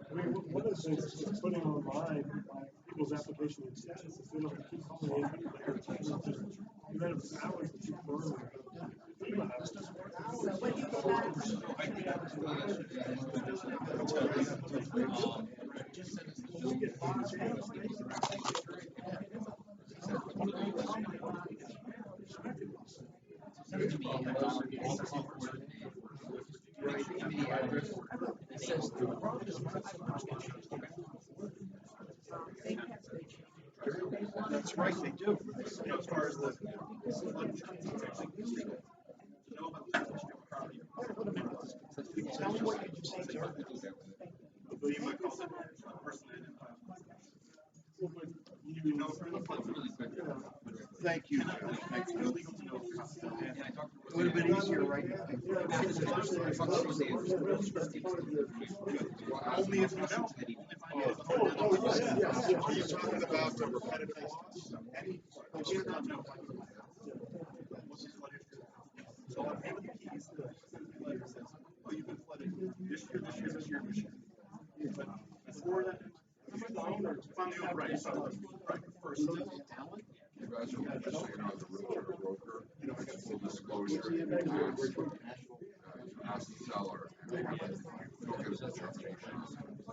I mean, one of the things is putting online people's application extensions, if they don't keep calling in, you have hours that you burn. So when you go back, That's right, they do. As far as the tell me what you just said. Thank you. Thank you. It would have been easier right now. Only if you know. Are you talking about the repetitive loss? I do not know. So one of the keys to the letter says, oh, you've been flooded this year. But before that, it's on the old right. So, right, first. You guys are just saying I was a realtor or broker, I got full disclosure, ask the seller, and I have a token of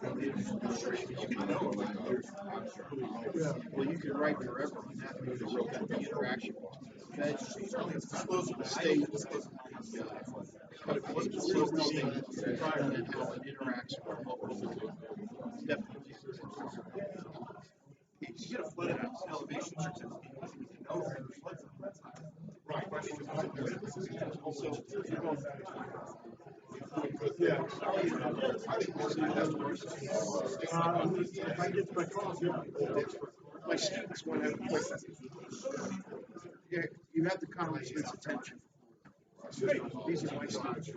determination. Well, you could write forever on that, the interaction. The state, but it wasn't just the state, and how it interacts with local. Definitely. You get a flood elevation certificate, you know that the flood zone. Right. Also, yeah. If I get to my calls, yeah. My students want to have a quick. Yeah, you have the congressman's attention. These are my students.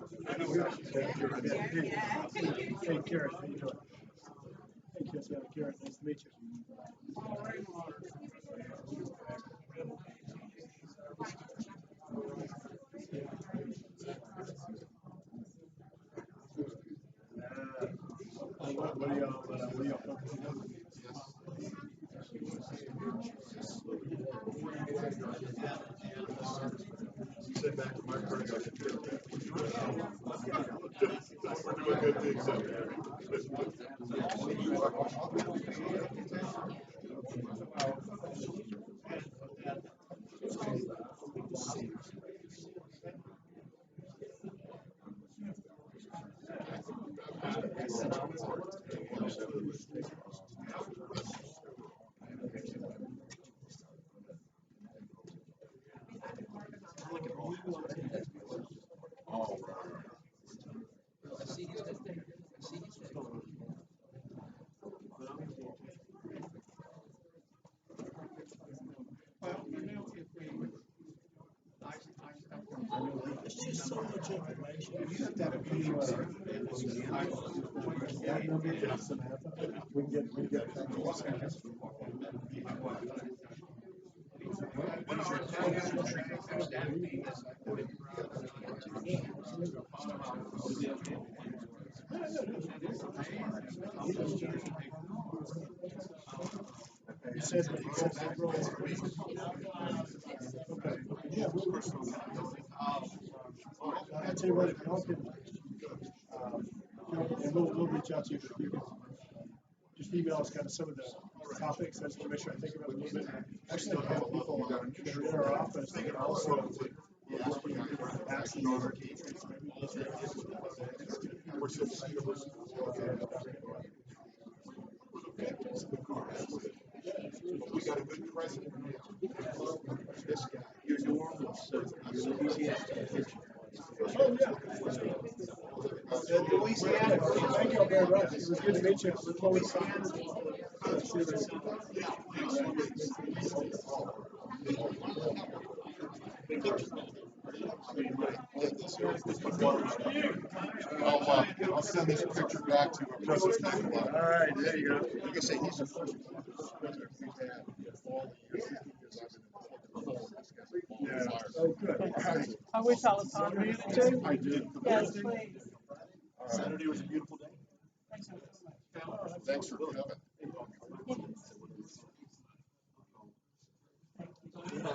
Hey, Garrett, how you doing? Hey, Garrett, nice to meet you. What are y'all focusing on? We're doing good things up there. All right. It's just so much information. You have to have a meeting. That number is Samantha. We can get. You said February. Okay. Yeah. I'll tell you what, if y'all can, and we'll reach out to you, but you can just email us kind of some of the topics. I just want to make sure I think about it a little bit. Actually, I have people that are in our office that can also ask them over. We got a good president. This guy, you're normal, so you're Louisiana. Oh, yeah. Louisiana. Thank you very much. It was good to meet you. We're always I'll send this picture back to our president. all right, there you go. You can say he's the first president we've had all the years I've been in Yeah. Oh, good. I wish I was talking to you too. I did. Yes, please. Saturday was a beautiful day. Thanks for coming.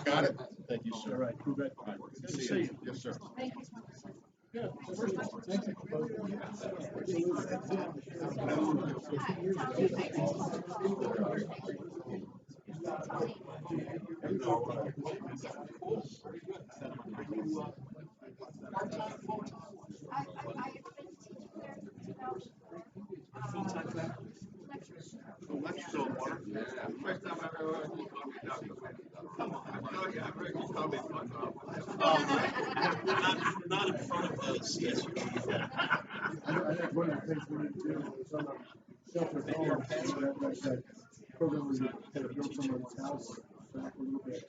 Got it. Thank you, sir. All right, you bet. Good to see you. Yes, sir. Good. Thank Not in front of the CSU. I think one of the things we need to do is on the shelter home, that program where you kind of build someone's house back a little bit.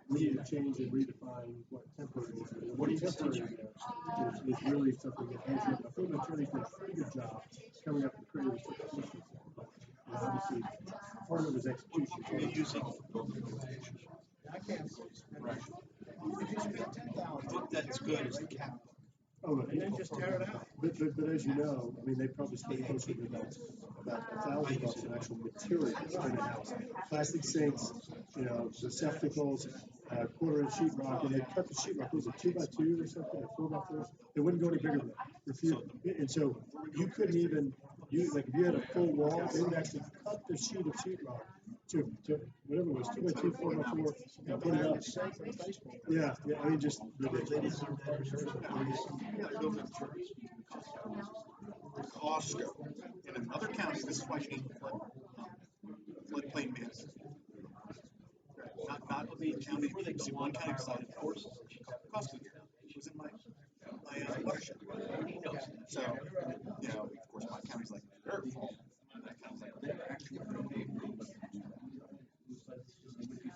We need to change and redefine what temporary is. What temporary is really something that has, I think the attorney's done a pretty good job coming up with creative solutions. And obviously, part of it is execution. I can't. Right. If you spend $10,000. What that's good is the cap. Oh, And then just tear it out. But as you know, I mean, they probably spend closer to about $1,000 in actual materials in the house. Plastic sinks, receptacles, quarter-inch sheetrock, and they cut the sheetrock, was it 2x2 or something, or 4x4? It wouldn't go any bigger than that. And so you couldn't even, if you had a full wall, they would actually cut the sheet of sheetrock to whatever it was, 2x2, 4x4, and put it up. Yeah, I mean, just ridiculous. Costco. And in other counties, this is why you need floodplain management. Not the county, see one county decided Costco. It was in my watershed. So, of course, my county's like, their fault. And that county's like, they're actually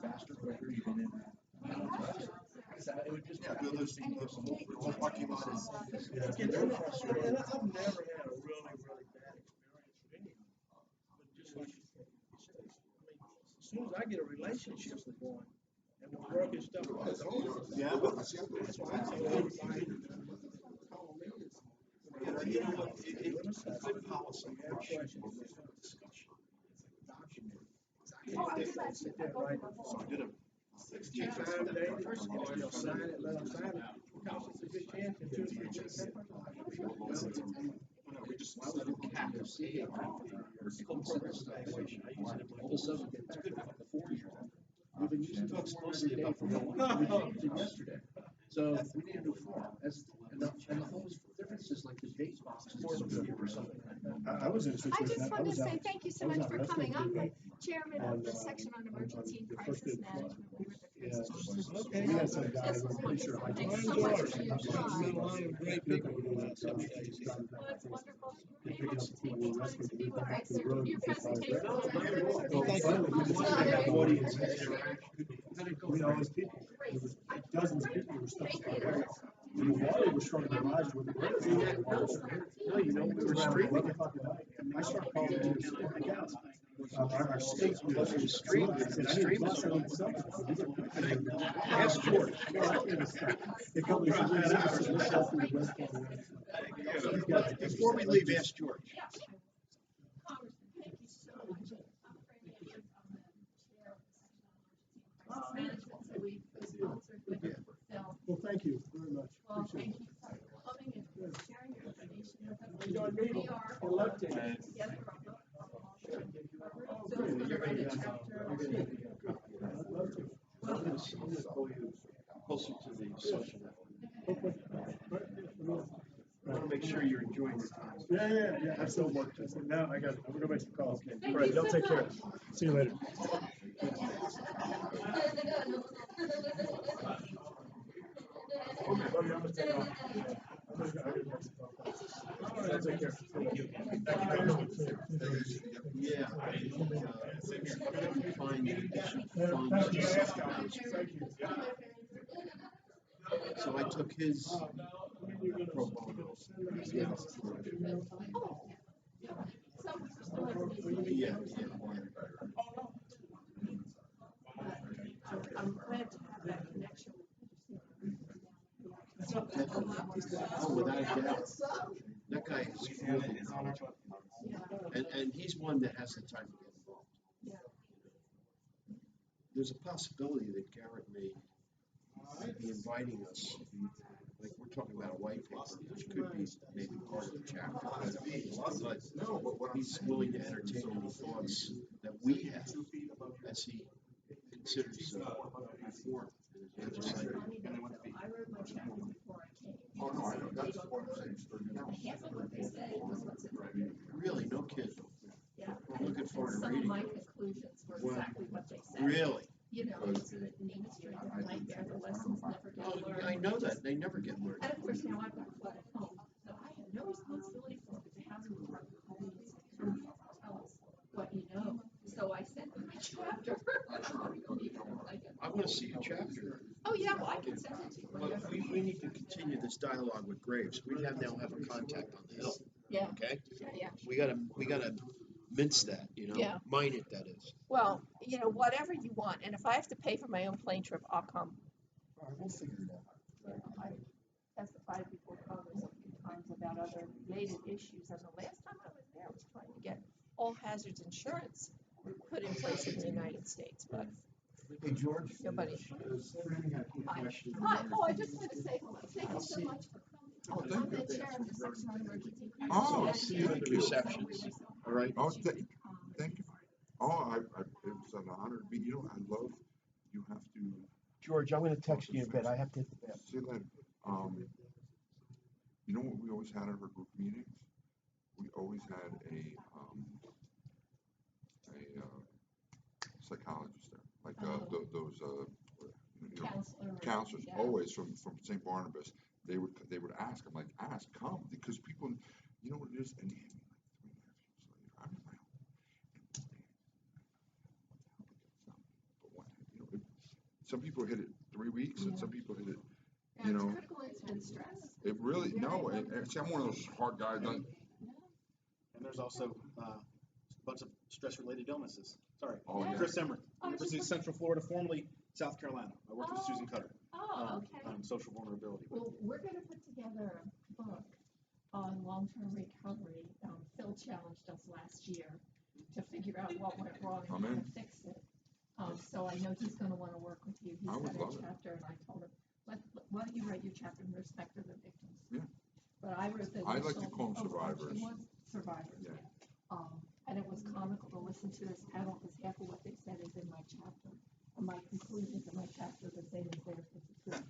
faster, quicker, even in. It would just. Yeah, those parking lots. And I've never had a really, really bad experience with anyone. But just like you said, as soon as I get a relationship with one, and we're working stuff on, Yeah. that's why I tell everybody, call me. You know what, it's a good policy. Sit there, right? So I did a 65 days, they'll sign it, let them sign it. Costs us a good chance to do it. We just studied caps. All the stuff, it's good for 4 years. We've been using to talk mostly about yesterday. So we need a new form. And the whole difference is like the date box is or something. I was in a I situation. just wanted to say thank you so much for coming. I'm the chairman of the on, section on emergency and crisis management. We were the Yeah. first. Okay. We had some guys, I'm pretty sure. Thanks so much for your Met a time. lot of great people in the last couple of days. Well, it's wonderful. They Very pick much up take people the time arrested to and be they with come back us. to the road. Your presentation. Well, thank you. We had all these people. There was dozens of people who were stuck in the road. And the water was starting to rise with the rain. No, you know, we were Around streaming. 11 o'clock at night. I started calling the our state Street, I said, I need a bus, I need something. Ask George. The company said, "We're sell through the rest of the Before we leave, ask George. Congressman, thank you so much. I'm afraid that you're on the chair of the section on emergency management, so we sponsored with the film. Well, thank you very much. Well, Appreciate thank it. you for coming and sharing your information with us. Enjoyed meeting We you. are Elected. together on the long-term recovery. Oh, So great. we're gonna write a chapter. I'd love to. I'm gonna call you closer to the session. I want to make sure you're enjoying your time. Yeah. I still work. Now I got, I'm gonna go make some calls. All right, y'all take care. See you later. Okay, love you. I'm gonna take off. I'm gonna make some phone calls. All right, y'all take care. Thank you. Yeah. Find So I took his pro bono. Yeah. I'm glad to have that connection. Oh, without a doubt. That guy is really knowledgeable. And he's one that has the time to get involved. There's a possibility that Garrett may be inviting us, like we're talking about a white paper, which could be maybe part of the chapter. But he's willing to entertain any thoughts that we have as he considers reform in his legislature. I wrote my chapter before I came. Oh, no, I know, that's what I'm saying. Half of what they said was what's in there. Really, no kidding. Yeah. I'm looking forward to Some of reading my it. conclusions were exactly what they said. Really? You know, it's an administrative nightmare, the lessons never get Oh, learned. I know that. They never get learned. And of course, now I've got a flood at home, so I have no responsibility for it, but the housing department called me and said, "Tell us what you know." So I sent them my chapter. I want to see your chapter. Oh, yeah, well, I can send it to you. But we need to continue this dialogue with Graves. We now have a contact on the Hill. Yeah. Okay? Yeah. We gotta mince that, Yeah. Mine it, that is. Well, you know, whatever you want, and if I have to pay for my own plane trip, I'll come. All right, we'll figure it out. I testified before Congress a few times about other related issues, and the last time I was there, I was trying to get all hazards insurance put in place in the United States, but Hey, George. nobody. Franny had a question. Hi, oh, I just want to say hello. Thank you so much for coming. Oh, I'm thank the you. chair of the section on emergency crisis. Oh, I'll see you at the receptions. All right? Oh, thank you. Oh, it was an honor to be, I love, you have to. George, I'm gonna text you in a bit. I have to hit the bed. See that, you know what we always had at our group meetings? We always had a psychologist there, like, those, counselors, Yeah. always from St. Barnabas. They would ask, I'm like, come, because people, you know what it is? And they hit me like 3.5 years later. I'm in my home. But what, some people hit it 3 weeks, and some people hit it, And it's critical incident stress. it really, no, see, I'm one of those hard guys, And there's also a bunch of stress-related illnesses. Sorry. Oh, yeah. Chris Emmer, Oh, University of Central Florida, formerly South Carolina. I worked with Susan Cutter Oh, okay. on social vulnerability. Well, we're gonna put together a book on long-term recovery. Phil challenged us last year to figure out what went wrong and how to fix it. So I know he's gonna wanna work with you. He's I would got a love it. chapter, and I told him, well, you write your chapter in respect of the victims. Yeah. But I wrote the. I like to initial call them overarching survivors. ones, Survivors, Yeah. yeah. And it was comical to listen to this panel, because half of what they said is in my chapter. And my conclusions in my chapter are the same as theirs, which is good.